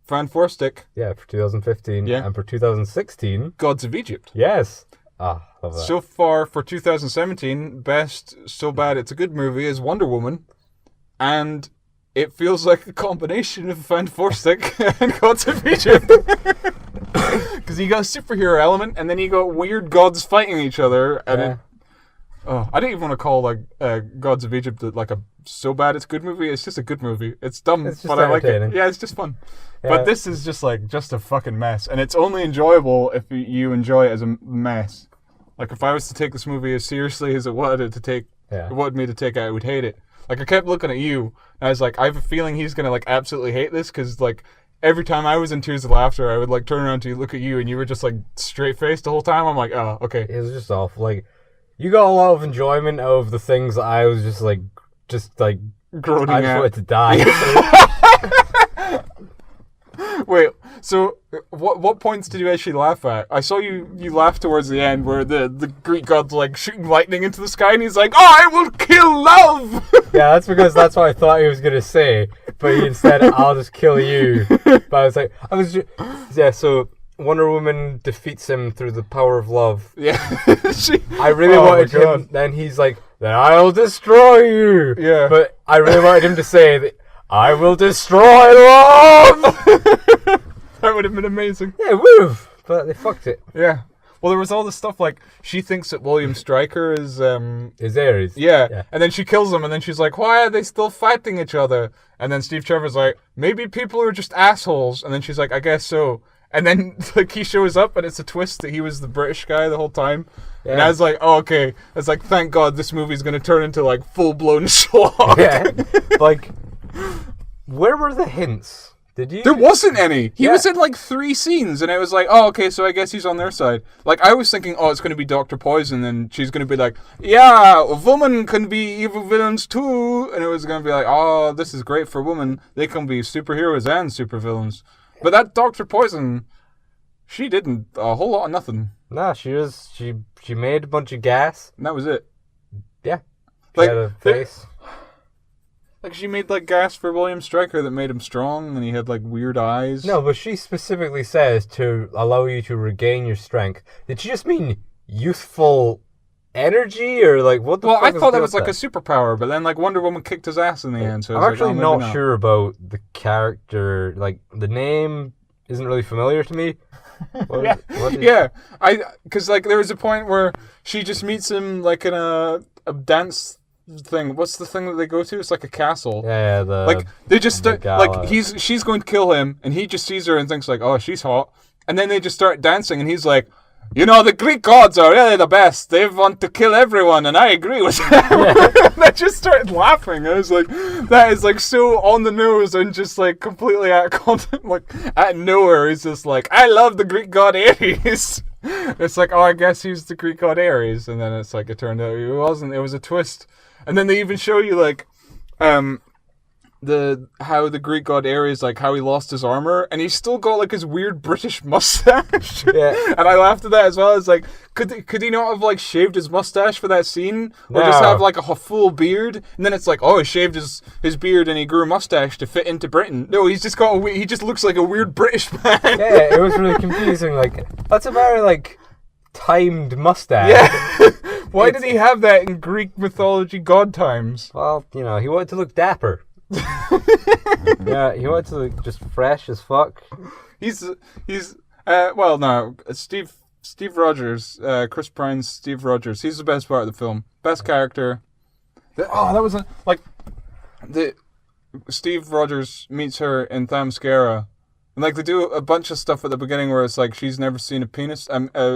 Speaker 1: Fantastic.
Speaker 2: Yeah, for 2015.
Speaker 1: Yeah.
Speaker 2: And for 2016...
Speaker 1: Gods of Egypt.
Speaker 2: Yes. Love that.
Speaker 1: So far, for 2017, best so bad it's a good movie is Wonder Woman. And it feels like a combination of Fantastic and Gods of Egypt. Because you got a superhero element, and then you got weird gods fighting each other, and I don't even want to call like Gods of Egypt like a so bad it's good movie. It's just a good movie. It's dumb, but I like it. Yeah, it's just fun. Yeah. But this is just a fucking mess, and it's only enjoyable if you enjoy it as a mess. Like if I was to take this movie as seriously as it wanted me to take, I would hate it. Like I kept looking at you, and I was like, I have a feeling he's gonna like absolutely hate this because like. Every time I was in tears of laughter, I would like turn around to look at you, and you were just like straight faced the whole time. I'm like, oh, okay.
Speaker 2: It was just awful. Like, you got a lot of enjoyment out of the things that I was just like
Speaker 1: groaning
Speaker 2: I just wanted to die.
Speaker 1: Wait, so what points did you actually laugh at? I saw you laugh towards the end where the Greek god's like shooting lightning into the sky, and he's like, "Oh, I will kill love."
Speaker 2: Yeah, that's because that's what I thought he was gonna say, but he said, "I'll just kill you." But I was like, So Wonder Woman defeats him through the power of love.
Speaker 1: Yeah,
Speaker 2: I really wanted him. Then he's like, "Then I'll destroy you."
Speaker 1: Yeah,
Speaker 2: but I really wanted him to say that. I will destroy love!
Speaker 1: That would have been amazing.
Speaker 2: Yeah, woof! But they fucked it.
Speaker 1: Yeah. Well, there was all this stuff like, she thinks that William Stryker is
Speaker 2: Ares.
Speaker 1: Yeah. And then she kills him, and then she's like, why are they still fighting each other? And then Steve Trevor's like, maybe people are just assholes. And then she's like, I guess so. And then like he shows up, and it's a twist that he was the British guy the whole time. Yeah. And I was like, oh, okay. I was like, thank God this movie's going to turn into like full-blown schlock.
Speaker 2: Yeah. Like... Where were the hints? Did you?
Speaker 1: There wasn't any. He was in like 3 scenes, and it was like, oh, okay, so I guess he's on their side. Like, I was thinking, oh, it's going to be Dr. Poison, and she's going to be like, yeah, a woman can be evil villains too. And it was going to be like, oh, this is great for women. They can be superheroes and supervillains. But that Dr. Poison, she didn't a whole lot of nothing.
Speaker 2: Nah, she made a bunch of gas.
Speaker 1: And that was it.
Speaker 2: Yeah. She
Speaker 1: like,
Speaker 2: had a face.
Speaker 1: Like, she made, like, gas for William Stryker that made him strong, and he had, like, weird eyes.
Speaker 2: No, but she specifically says to allow you to regain your strength. Did she just mean youthful energy, or, like, what the fuck?
Speaker 1: Well, I thought that was, like, a superpower, but then, like, Wonder Woman kicked his ass in the end, so
Speaker 2: I'm actually not sure about the character. Like, the name isn't really familiar to me.
Speaker 1: Because, like, there was a point where she just meets him, like, in a dance thing. What's the thing that they go to? It's like a castle.
Speaker 2: Yeah,
Speaker 1: like they just start, like she's going to kill him, and he just sees her and thinks like, oh, she's hot, and then they just start dancing, and he's like, you know, the Greek gods are really the best. They want to kill everyone, and I agree with them. Yeah. I just started laughing. I was like, that is like so on the nose and just like completely out of context. Like out of nowhere, he's just like, I love the Greek god Ares. It's like, oh, I guess he's the Greek god Ares, and then it's like it turned out he wasn't. It was a twist. And then they even show you like how the Greek god Ares, like how he lost his armor, and he's still got like his weird British mustache. Yeah. And I laughed at that as well. It's like, could he not have like shaved his mustache for that scene, or just have like a full beard? And then it's like, oh, he shaved his beard and he grew a mustache to fit into Britain. No, he's just got he just looks like a weird British man.
Speaker 2: Yeah, it was really confusing. Like, that's a very like timed mustache.
Speaker 1: Yeah. Why did he have that in Greek mythology god times?
Speaker 2: Well, you know, he wanted to look dapper. Yeah, he wanted to look just fresh as fuck.
Speaker 1: He's well, no, Steve Rogers, Chris Pine's Steve Rogers. He's the best part of the film. Best character. Steve Rogers meets her in Themyscira. And like they do a bunch of stuff at the beginning where it's like she's never seen a penis,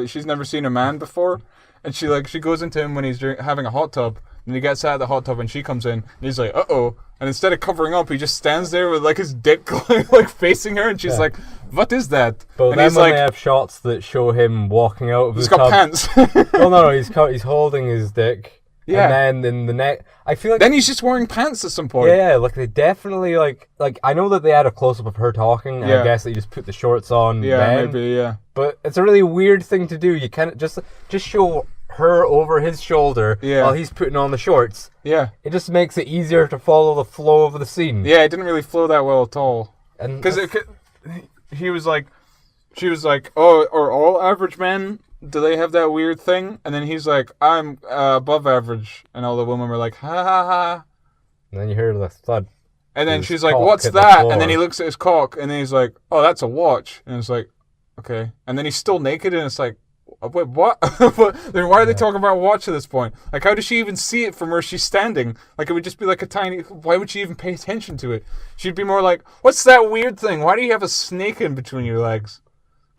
Speaker 1: she's never seen a man before, and she goes into him when he's having a hot tub. And he gets out of the hot tub and she comes in and he's like, uh-oh. And instead of covering up, he just stands there with like his dick like facing her and she's like, what is that?
Speaker 2: But
Speaker 1: and
Speaker 2: then
Speaker 1: he's
Speaker 2: when
Speaker 1: like,
Speaker 2: they have shots that show him walking out of the tub.
Speaker 1: He's got pants.
Speaker 2: Oh no, he's holding his dick.
Speaker 1: Yeah.
Speaker 2: And then in the neck, I feel like...
Speaker 1: Then he's just wearing pants at some point.
Speaker 2: Yeah, like they definitely like I know that they had a close-up of her talking, and I guess they just put the shorts on then.
Speaker 1: Maybe, yeah.
Speaker 2: But it's a really weird thing to do. You can't just show her over his shoulder while he's putting on the shorts. Yeah. It just makes it easier to follow the flow of the scene.
Speaker 1: Yeah, it didn't really flow that well at all.
Speaker 2: Because
Speaker 1: she was like, oh, are all average men... Do they have that weird thing? And then he's like, I'm above average. And all the women were like, ha ha ha.
Speaker 2: And then you hear the thud.
Speaker 1: And then she's like, what's that? And then he looks at his cock and then he's like, oh, that's a watch. And it's like, okay. And then he's still naked and it's like, wait, what? Then why are they talking about a watch at this point? Like, how does she even see it from where she's standing? Like, it would just be like a tiny... Why would she even pay attention to it? She'd be more like, what's that weird thing? Why do you have a snake in between your legs?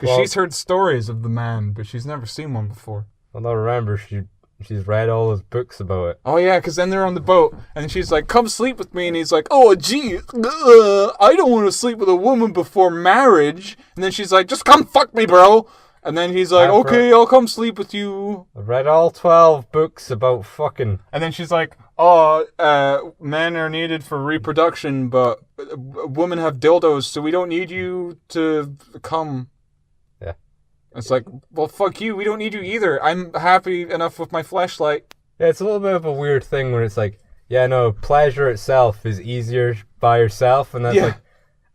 Speaker 1: Because she's heard stories of the man, but she's never seen one before.
Speaker 2: Well, I remember she's read all his books about it.
Speaker 1: Oh, yeah, because then they're on the boat, and she's like, come sleep with me, and he's like, oh, gee, I don't want to sleep with a woman before marriage. And then she's like, just come fuck me, bro. And then he's like, okay, I'll come sleep with you.
Speaker 2: I've read all 12 books about fucking.
Speaker 1: And then she's like, oh, men are needed for reproduction, but women have dildos, so we don't need you to come. It's like, well, fuck you. We don't need you either. I'm happy enough with my fleshlight.
Speaker 2: Yeah, it's a little bit of a weird thing when it's like, yeah, no, pleasure itself is easier by yourself. And that's like,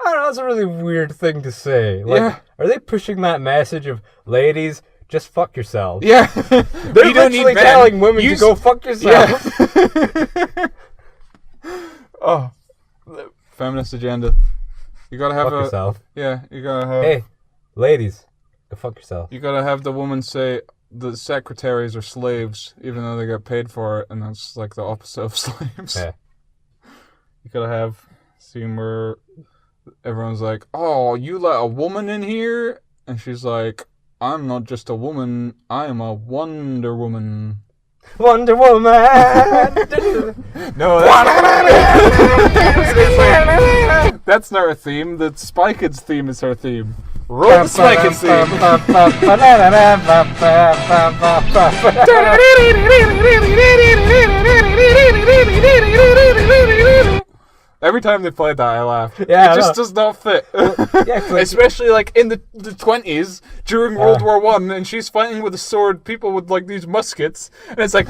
Speaker 2: I don't know, that's a really weird thing to say. Like, are they pushing that message of, ladies, just fuck yourselves?
Speaker 1: Yeah.
Speaker 2: They're literally telling women to go fuck yourself.
Speaker 1: Yeah. Oh, feminist agenda. You gotta have
Speaker 2: fuck yourself.
Speaker 1: Yeah, you gotta have...
Speaker 2: Hey, ladies. Go fuck yourself.
Speaker 1: You gotta have the woman say the secretaries are slaves, even though they get paid for it, and that's like the opposite of slaves.
Speaker 2: Yeah.
Speaker 1: You gotta have a scene where everyone's like, oh, you let a woman in here? And she's like, I'm not just a woman, I am a Wonder Woman.
Speaker 2: Wonder Woman!
Speaker 1: No, that's not her theme. The Spy Kids theme is her theme. Roll the Spy Kids theme. Every time they played that, I laugh.
Speaker 2: Yeah,
Speaker 1: it just does not fit.
Speaker 2: Yeah,
Speaker 1: especially like in the 20s during World War One, and she's fighting with a sword, people with like these muskets, and it's like,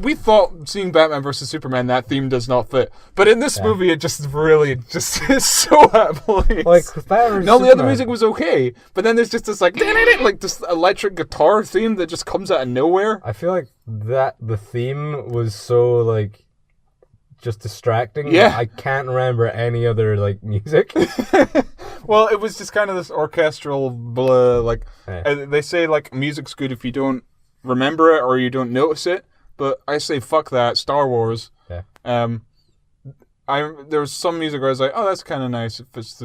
Speaker 1: we thought seeing Batman versus Superman that theme does not fit, but in this movie it just really just is so out of place.
Speaker 2: Like Batman
Speaker 1: all the other music was okay, but then there's just this like this electric guitar theme that just comes out of nowhere.
Speaker 2: I feel like that the theme was so like just distracting.
Speaker 1: Yeah.
Speaker 2: I can't remember any other like music.
Speaker 1: Well, it was just kind of this orchestral blah, like they say like music's good if you don't remember it or you don't notice it, but I say fuck that. Star Wars.
Speaker 2: Yeah.
Speaker 1: There was some music where I was like, oh, that's kind of nice if it's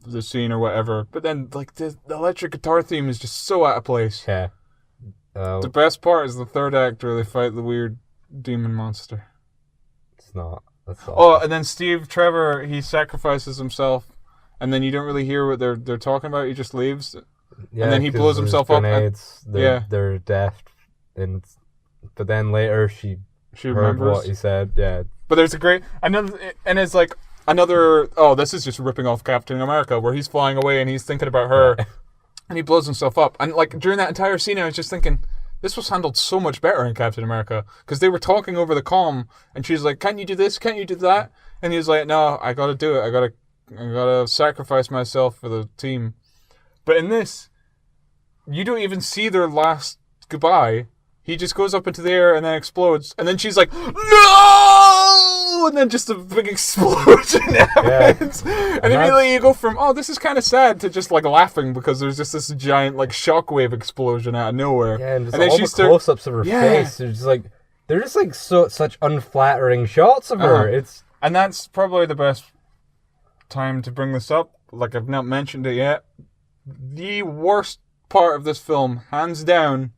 Speaker 1: the scene or whatever, but then like the electric guitar theme is just so out of place.
Speaker 2: Yeah.
Speaker 1: The best part is the third act where they fight the weird demon monster.
Speaker 2: Not. That's
Speaker 1: oh, and then Steve Trevor, he sacrifices himself, and then you don't really hear what they're talking about. He just leaves, and then he blows himself
Speaker 2: grenades, up. They're deaf, but then later she heard
Speaker 1: remembers
Speaker 2: what he said. Yeah,
Speaker 1: but there's it's like another. Oh, this is just ripping off Captain America, where he's flying away and he's thinking about her, and he blows himself up. And like during that entire scene, I was just thinking, this was handled so much better in Captain America, because they were talking over the comm, and she's like, "Can't you do this? Can't you do that?" And he's like, "No, I gotta do it. I gotta sacrifice myself for the team." But in this, you don't even see their last goodbye. He just goes up into the air and then explodes, and then she's like, "No!" And then just a big explosion happens. And immediately you go from, oh, this is kind of sad, to just like laughing because there's just this giant like shockwave explosion out of nowhere.
Speaker 2: Yeah, and then all the close-ups of her face, they're just like such unflattering shots of her.
Speaker 1: And that's probably the best time to bring this up. Like, I've not mentioned it yet. The worst part of this film, hands down,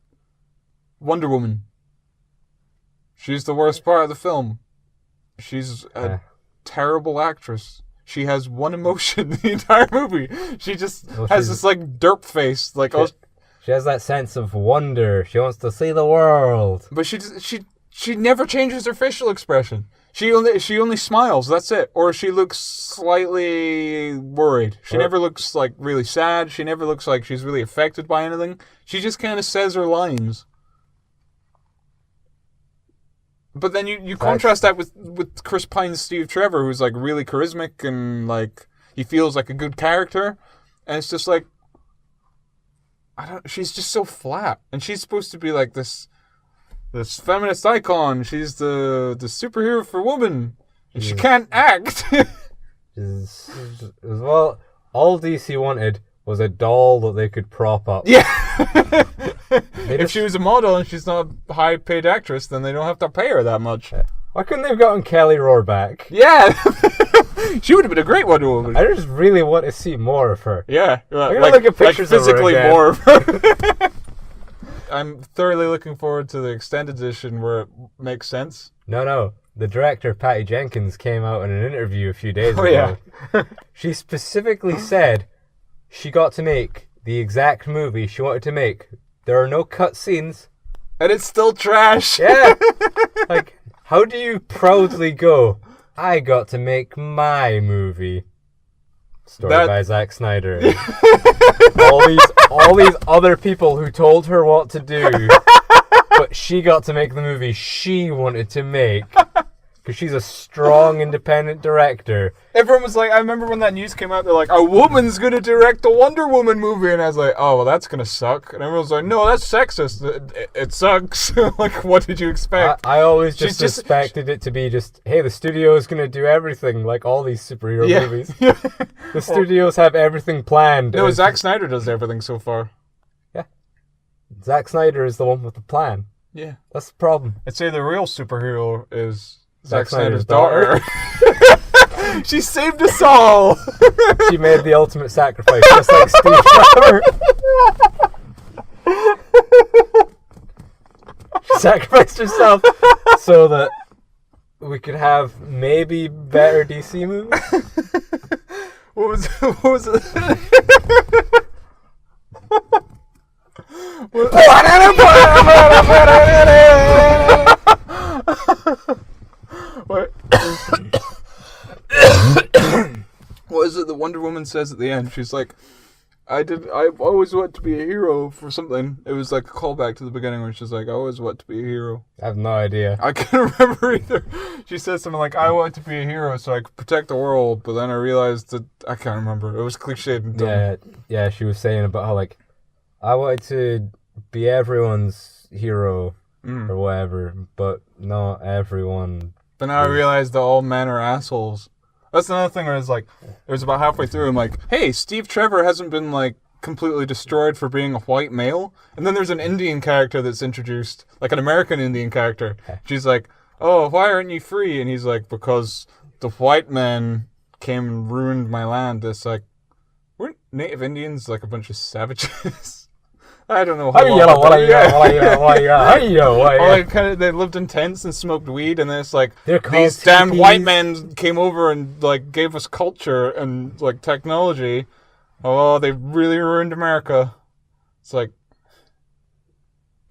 Speaker 1: Wonder Woman. She's the worst part of the film. She's a terrible actress. She has one emotion the entire movie. She just has this like derp face. Like
Speaker 2: she has that sense of wonder. She wants to see the world.
Speaker 1: But she never changes her facial expression. She only smiles. That's it. Or she looks slightly worried. She never looks like really sad. She never looks like she's really affected by anything. She just kind of says her lines. But then you contrast that with Chris Pine's Steve Trevor, who's like really charismatic and like he feels like a good character, and it's just like she's just so flat, and she's supposed to be like this feminist icon. She's the superhero for women. And she can't act.
Speaker 2: Well, all DC wanted was a doll that they could prop up.
Speaker 1: Yeah. If she was a model and she's not a high-paid actress, then they don't have to pay her that much.
Speaker 2: Why couldn't they have gotten Kelly Rohrbeck?
Speaker 1: Yeah. She would have been a great Wonder Woman.
Speaker 2: I just really want to see more of her.
Speaker 1: Yeah.
Speaker 2: I'm gonna look at pictures
Speaker 1: like physically
Speaker 2: of her again.
Speaker 1: more of her. I'm thoroughly looking forward to the extended edition where it makes sense.
Speaker 2: No. The director, Patty Jenkins, came out in an interview a few days ago.
Speaker 1: Yeah.
Speaker 2: She specifically said she got to make the exact movie she wanted to make. There are no cut scenes.
Speaker 1: And it's still trash.
Speaker 2: Yeah. Like, how do you proudly go, I got to make my movie? Story by Zack Snyder. all these other people who told her what to do, but she got to make the movie she wanted to make. Because she's a strong, independent director.
Speaker 1: Everyone was like, I remember when that news came out, they're like, a woman's going to direct a Wonder Woman movie. And I was like, oh, well, that's going to suck. And everyone was like, no, that's sexist. It sucks. Like, what did you expect?
Speaker 2: I always just suspected it to be just, hey, the studio is going to do everything, like all these superhero movies. Yeah. The studios have everything planned.
Speaker 1: No, Zack Snyder does everything so far.
Speaker 2: Yeah. Zack Snyder is the one with the plan.
Speaker 1: Yeah.
Speaker 2: That's the problem.
Speaker 1: I'd say the real superhero is Zack Snyder's daughter. She saved us all.
Speaker 2: She made the ultimate sacrifice, just like Steve Trevor. She sacrificed herself so that we could have maybe better DC movies.
Speaker 1: What was it? What? What is it that Wonder Woman says at the end? She's like, I always want to be a hero for something. It was like a callback to the beginning where she's like, I always want to be a hero.
Speaker 2: I have no idea.
Speaker 1: I can't remember either. She says something like, I want to be a hero so I could protect the world, but then I realized that I can't remember. It was cliched and dumb.
Speaker 2: Yeah, she was saying about how, like, I wanted to be everyone's hero or whatever, but not everyone.
Speaker 1: But now I realize that all men are assholes. That's another thing where it's like, it was about halfway through, I'm like, hey, Steve Trevor hasn't been, like, completely destroyed for being a white male. And then there's an Indian character that's introduced, like an American Indian character. She's like, oh, why aren't you free? And he's like, because the white men came and ruined my land. It's like, weren't Native Indians like a bunch of savages? I don't know. They lived in tents and smoked weed, and then it's like these damn white men came over and like gave us culture and like technology. Oh, they really ruined America. It's like,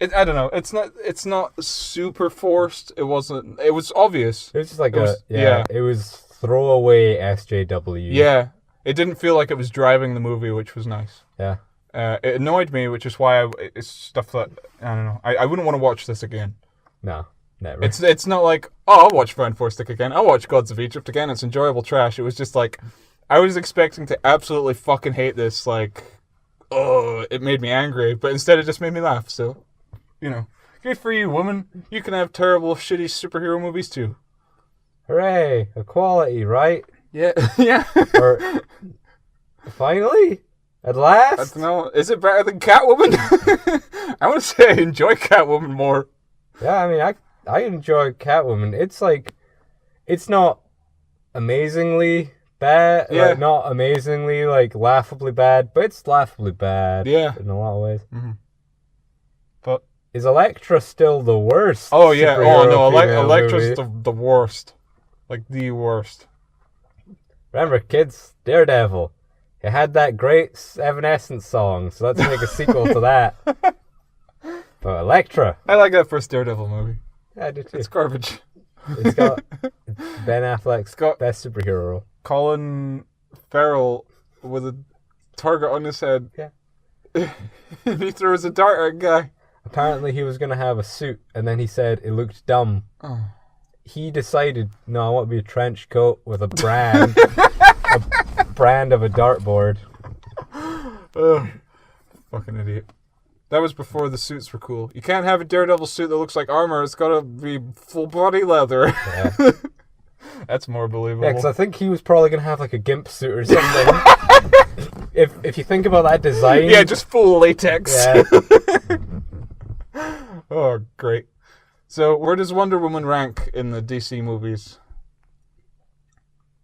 Speaker 1: I don't know. It's not super forced. It wasn't. It was obvious.
Speaker 2: It was just like it was throwaway SJW.
Speaker 1: Yeah, it didn't feel like it was driving the movie, which was nice.
Speaker 2: Yeah.
Speaker 1: It annoyed me, which is why it's stuff that I don't know. I wouldn't want to watch this again.
Speaker 2: No, never.
Speaker 1: It's not like, oh, I'll watch Found Forstick again. I'll watch Gods of Egypt again. It's enjoyable trash. It was just like, I was expecting to absolutely fucking hate this. Like, oh, it made me angry, but instead it just made me laugh. So, you know, good for you, woman. You can have terrible, shitty superhero movies too.
Speaker 2: Hooray! Equality, right?
Speaker 1: Yeah, yeah.
Speaker 2: Or finally. At last?
Speaker 1: I don't know. Is it better than Catwoman? I want to say I enjoy Catwoman more.
Speaker 2: Yeah, I mean, I enjoy Catwoman. It's like, it's not amazingly bad.
Speaker 1: Yeah.
Speaker 2: Like, not amazingly, like, laughably bad, but it's laughably bad.
Speaker 1: Yeah.
Speaker 2: In a lot of ways.
Speaker 1: Mm-hmm. But
Speaker 2: is Elektra still the worst?
Speaker 1: Oh yeah. Oh no,
Speaker 2: superhero
Speaker 1: Elektra's
Speaker 2: movie?
Speaker 1: the worst. Like the worst.
Speaker 2: Remember, kids, Daredevil. It had that great Evanescence song, so let's make a sequel to that. But Elektra.
Speaker 1: I like that first Daredevil movie.
Speaker 2: Yeah, I do too.
Speaker 1: It's garbage.
Speaker 2: It's got Ben Affleck's best superhero role.
Speaker 1: Colin Farrell with a target on his head.
Speaker 2: Yeah.
Speaker 1: And he throws a dart at a guy.
Speaker 2: Apparently he was going to have a suit, and then he said it looked dumb.
Speaker 1: Oh.
Speaker 2: He decided, no, I want to be a trench coat with a brand. A brand of a dartboard.
Speaker 1: Ugh. Fucking idiot. That was before the suits were cool. You can't have a Daredevil suit that looks like armor. It's got to be full body leather.
Speaker 2: Yeah.
Speaker 1: That's more believable.
Speaker 2: Yeah, because I think he was probably going to have like a gimp suit or something. if you think about that design.
Speaker 1: Yeah, just full latex.
Speaker 2: Yeah.
Speaker 1: Oh, great. So, where does Wonder Woman rank in the DC movies?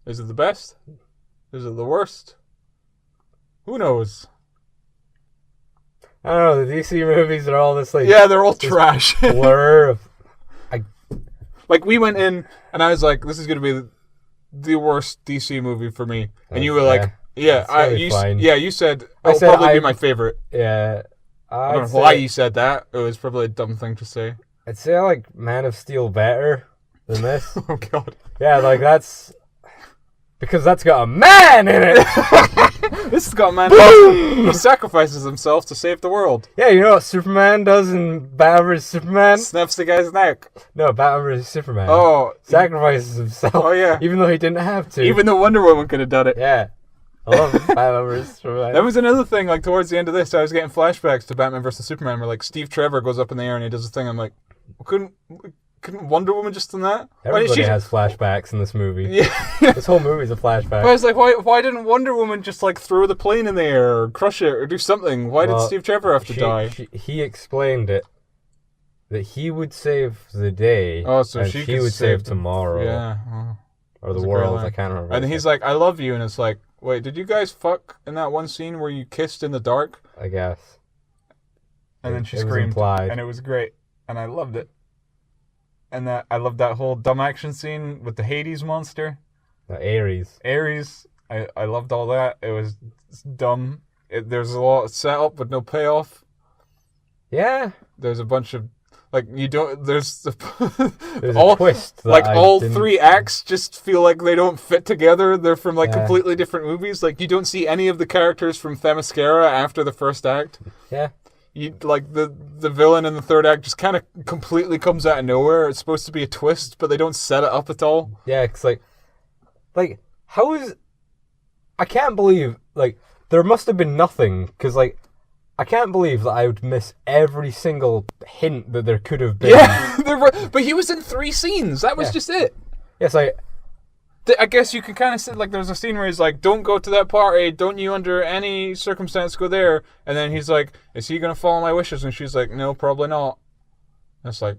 Speaker 1: Is it the best? Is it the worst? Who knows?
Speaker 2: I don't know, the DC movies are all this like...
Speaker 1: Yeah, they're all trash.
Speaker 2: Blur of...
Speaker 1: Like, we went in, and I was like, this is going to be the worst DC movie for me. And you were like, you said, it'll probably be my favorite.
Speaker 2: Yeah.
Speaker 1: I don't know why you said that. It was probably a dumb thing to say.
Speaker 2: I'd say I like Man of Steel better than this.
Speaker 1: Oh, God.
Speaker 2: Yeah, like that's... Because that's got a man in it!
Speaker 1: This has got a man who sacrifices himself to save the world.
Speaker 2: Yeah, you know what Superman does in Batman vs Superman?
Speaker 1: Snaps the guy's neck.
Speaker 2: No, Batman vs Superman.
Speaker 1: Oh.
Speaker 2: Sacrifices himself.
Speaker 1: Oh, yeah.
Speaker 2: Even though he didn't have to.
Speaker 1: Even though Wonder Woman could have done it.
Speaker 2: Yeah. I love Batman vs Superman.
Speaker 1: That was another thing, like, towards the end of this, I was getting flashbacks to Batman vs Superman, where, like, Steve Trevor goes up in the air and he does a thing. I'm like, couldn't Wonder Woman just done that?
Speaker 2: Everybody has flashbacks in this movie.
Speaker 1: Yeah.
Speaker 2: This whole movie's a flashback.
Speaker 1: But I was like, why didn't Wonder Woman just, like, throw the plane in the air or crush it or do something? Why did Steve Trevor have to die?
Speaker 2: He explained it. That he would save the day.
Speaker 1: Oh, so
Speaker 2: and
Speaker 1: she
Speaker 2: would save tomorrow.
Speaker 1: Yeah. Oh.
Speaker 2: Or the world, I can't remember.
Speaker 1: And he's like, I love you. And it's like, wait, did you guys fuck in that one scene where you kissed in the dark?
Speaker 2: I guess.
Speaker 1: And then she screamed. And it was great. And I loved it. And I loved that whole dumb action scene with the Hades monster.
Speaker 2: Ares.
Speaker 1: I loved all that. It was dumb. There's a lot of setup but no payoff.
Speaker 2: Yeah.
Speaker 1: There's a bunch of... Like, you don't... There's
Speaker 2: a twist.
Speaker 1: Like, all three acts just feel like they don't fit together. They're from, like, completely different movies. Like, you don't see any of the characters from Themyscira after the first act.
Speaker 2: Yeah.
Speaker 1: You, like, the villain in the third act just kind of completely comes out of nowhere. It's supposed to be a twist, but they don't set it up at all.
Speaker 2: Yeah, it's like, how is... I can't believe, like, there must have been nothing, because, like, I can't believe that I would miss every single hint that there could have been.
Speaker 1: Yeah, but he was in 3 scenes. That was just it.
Speaker 2: Yes,
Speaker 1: I guess you can kind of say, like, there's a scene where he's like, don't go to that party, don't you under any circumstance go there. And then he's like, is he going to follow my wishes? And she's like, no, probably not. And it's like,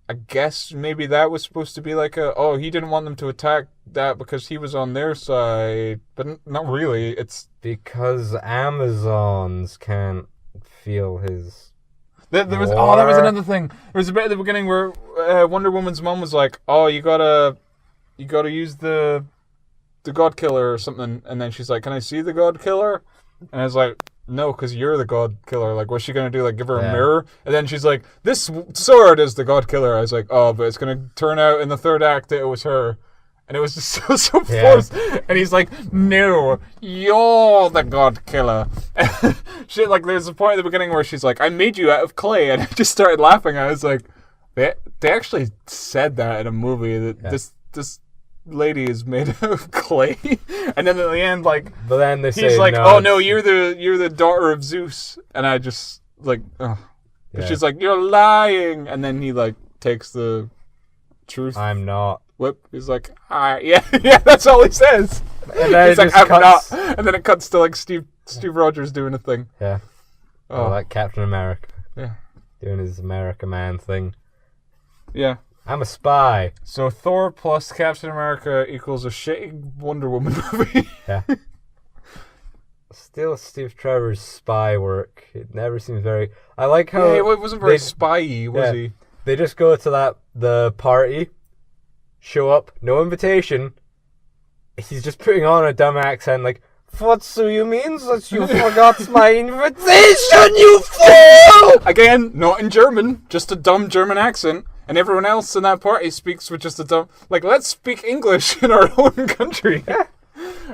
Speaker 1: I guess maybe that was supposed to be like he didn't want them to attack that because he was on their side. But not really. It's
Speaker 2: because Amazons can't feel his...
Speaker 1: That was another thing. There was a bit at the beginning where Wonder Woman's mom was like, oh, you gotta use the God Killer or something. And then she's like, can I see the God Killer? And I was like, no, because you're the God Killer. Like, what's she going to do? Like, give her a mirror? And then she's like, this sword is the God Killer. I was like, oh, but it's going to turn out in the third act that it was her. And it was just so forced. And he's like, no, you're the God Killer. Shit, like, there's a point at the beginning where she's like, I made you out of clay. And I just started laughing. I was like, they actually said that in a movie, that this lady is made out of clay. And then at the end, like,
Speaker 2: but then
Speaker 1: he's like, oh no, you're the daughter of Zeus. And I just, like, she's like, you're lying. And then he, like, takes the truth.
Speaker 2: I'm not.
Speaker 1: Whip. He's like, yeah, that's all he says.
Speaker 2: And then
Speaker 1: he's like, I'm not. And then it cuts to, like, Steve Rogers doing a thing.
Speaker 2: Yeah. Oh, like Captain America.
Speaker 1: Yeah.
Speaker 2: Doing his America Man thing.
Speaker 1: Yeah.
Speaker 2: I'm a spy.
Speaker 1: So Thor plus Captain America equals a shitty Wonder Woman movie.
Speaker 2: Yeah. Still Steve Trevor's spy work. It never seems very... I like how...
Speaker 1: Yeah, it wasn't very spy-y, was he?
Speaker 2: They just go to the party, show up, no invitation. He's just putting on a dumb accent like, what so you means that you forgot my invitation, you fool!
Speaker 1: Again, not in German, just a dumb German accent. And everyone else in that party speaks with just a dumb... Like, let's speak English in our own country.
Speaker 2: Yeah.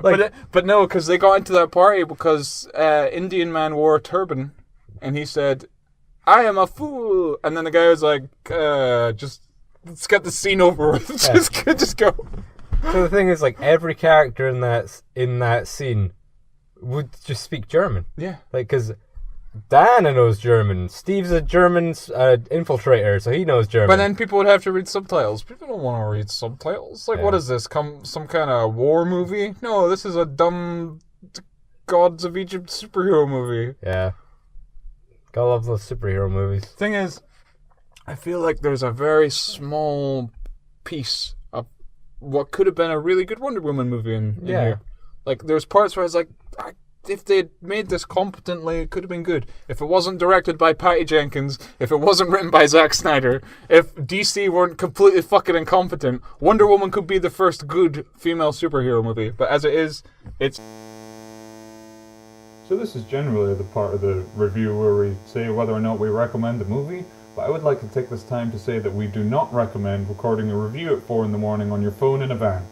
Speaker 1: But no, because they got into that party because Indian man wore a turban. And he said, I am a fool. And then the guy was like, just... Let's get the scene over with. Just go.
Speaker 2: So the thing is, like, every character in that scene would just speak German.
Speaker 1: Yeah.
Speaker 2: Like, because Diana knows German. Steve's a German infiltrator, so he knows German.
Speaker 1: But then people would have to read subtitles. People don't want to read subtitles. Like, what is this? Some kind of war movie? No, this is a dumb Gods of Egypt superhero movie.
Speaker 2: Yeah. Gotta love those superhero movies.
Speaker 1: Thing is, I feel like there's a very small piece of what could have been a really good Wonder Woman movie in here. Like, there's parts where I was like, if they'd made this competently, it could have been good. If it wasn't directed by Patty Jenkins, if it wasn't written by Zack Snyder, if DC weren't completely fucking incompetent, Wonder Woman could be the first good female superhero movie. But as it is, it's... So this is generally the part of the review where we say whether or not we recommend the movie. But I would like to take this time to say that we do not recommend recording a review at 4 in the morning on your phone in a van.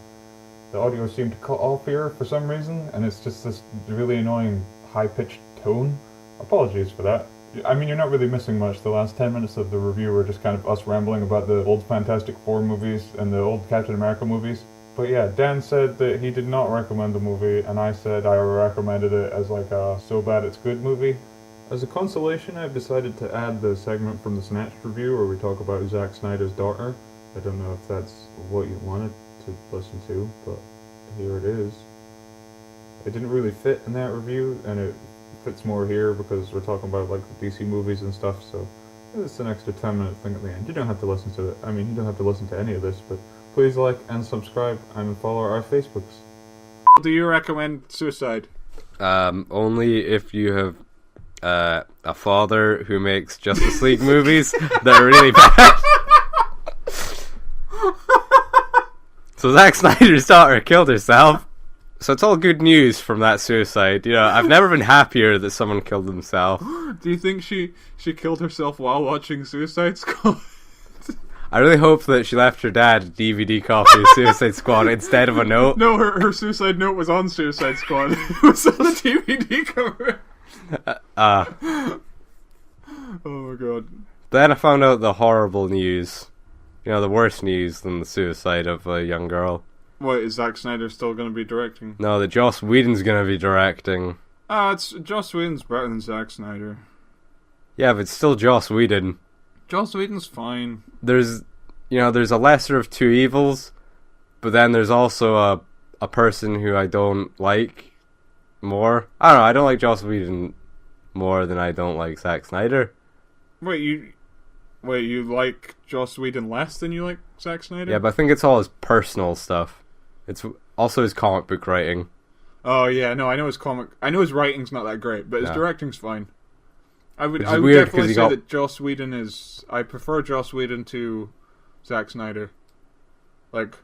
Speaker 1: The audio seemed to cut off here for some reason, and it's just this really annoying high-pitched tone. Apologies for that. I mean, you're not really missing much. The last 10 minutes of the review were just kind of us rambling about the old Fantastic Four movies and the old Captain America movies. But yeah, Dan said that he did not recommend the movie, and I said I recommended it as like a so bad it's good movie. As a consolation, I've decided to add the segment from the Snatched review where we talk about Zack Snyder's daughter. I don't know if that's what you wanted to listen to, but here it is. It didn't really fit in that review, and it fits more here because we're talking about like the DC movies and stuff, so it's an extra 10-minute thing at the end. You don't have to listen to it. I mean, you don't have to listen to any of this, but please like and subscribe and follow our Facebooks. Do you recommend Suicide?
Speaker 2: Only if you have a father who makes Justice League movies that are really bad. So Zack Snyder's daughter killed herself. So it's all good news from that Suicide. You know, I've never been happier that someone killed themselves.
Speaker 1: Do you think she killed herself while watching Suicide Squad?
Speaker 2: I really hope that she left her dad a DVD copy of Suicide Squad instead of a note.
Speaker 1: No, her suicide note was on Suicide Squad. It was on the DVD cover. Oh my god.
Speaker 2: Then I found out the horrible news. You know, the worst news than the suicide of a young girl.
Speaker 1: What, is Zack Snyder still going to be directing?
Speaker 2: No, that Joss Whedon's going to be directing.
Speaker 1: It's Joss Whedon's better than Zack Snyder.
Speaker 2: Yeah, but it's still Joss Whedon.
Speaker 1: Joss Whedon's fine.
Speaker 2: There's a lesser of two evils, but then there's also a person who I don't like more. I don't know, I don't like Joss Whedon more than I don't like Zack Snyder.
Speaker 1: Wait, you like Joss Whedon less than you like Zack Snyder?
Speaker 2: Yeah, but I think it's all his personal stuff. It's also his comic book writing.
Speaker 1: Oh yeah, no, I know his writing's not that great, but his directing's fine. I would
Speaker 2: weird,
Speaker 1: definitely say that Joss Whedon is... I prefer Joss Whedon to Zack Snyder. Like,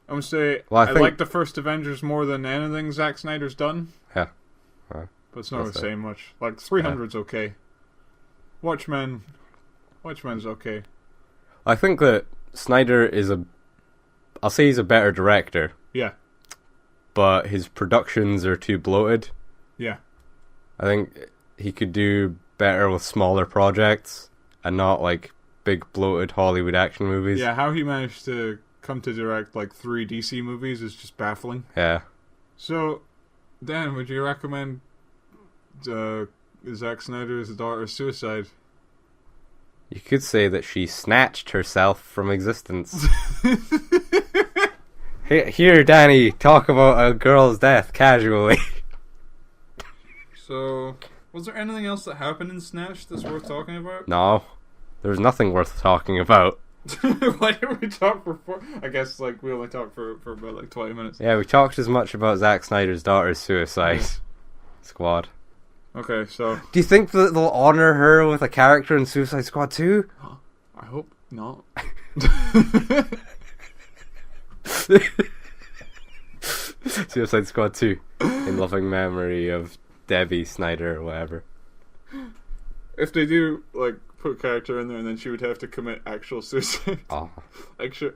Speaker 1: I'm going to say I like the first Avengers more than anything Zack Snyder's done.
Speaker 2: Yeah.
Speaker 1: But it's not really saying much. Like, 300's okay. Watchmen's okay.
Speaker 2: I think that Snyder is I'll say he's a better director.
Speaker 1: Yeah.
Speaker 2: But his productions are too bloated.
Speaker 1: Yeah.
Speaker 2: I think he could do better with smaller projects and not like big bloated Hollywood action movies.
Speaker 1: Yeah, how he managed to come to direct like 3 DC movies is just baffling.
Speaker 2: Yeah.
Speaker 1: So, Dan, would you recommend Zack Snyder's daughter's Suicide?
Speaker 2: You could say that she snatched herself from existence. Here, Danny, talk about a girl's death casually.
Speaker 1: So, was there anything else that happened in Snatch that's worth talking about?
Speaker 2: No, there's nothing worth talking about.
Speaker 1: Why didn't we talk for 4? I guess like we only talked for about like 20 minutes.
Speaker 2: Yeah, we talked as much about Zack Snyder's daughter's suicide. Squad.
Speaker 1: Okay, so...
Speaker 2: Do you think that they'll honor her with a character in Suicide Squad 2?
Speaker 1: I hope not.
Speaker 2: Suicide Squad 2. In loving memory of Debbie Snyder or whatever.
Speaker 1: If they do, like, put a character in there and then she would have to commit actual suicide.
Speaker 2: Oh.
Speaker 1: Like, sure.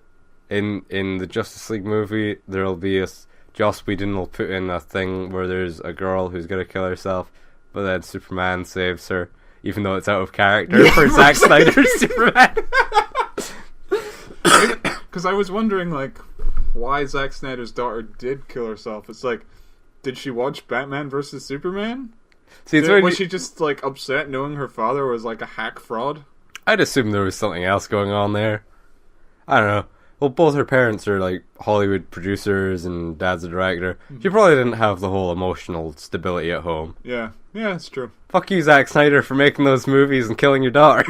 Speaker 2: In the Justice League movie, there'll be Joss Whedon will put in a thing where there's a girl who's gonna kill herself, but then Superman saves her, even though it's out of character for Zack Snyder's Superman.
Speaker 1: Because I was wondering, like, why Zack Snyder's daughter did kill herself. It's like, did she watch Batman vs Superman?
Speaker 2: See,
Speaker 1: was she just, like, upset knowing her father was, like, a hack fraud?
Speaker 2: I'd assume there was something else going on there. I don't know. Well, both her parents are, like, Hollywood producers and dad's a director. She probably didn't have the whole emotional stability at home.
Speaker 1: Yeah, that's true.
Speaker 2: Fuck you, Zack Snyder, for making those movies and killing your daughter.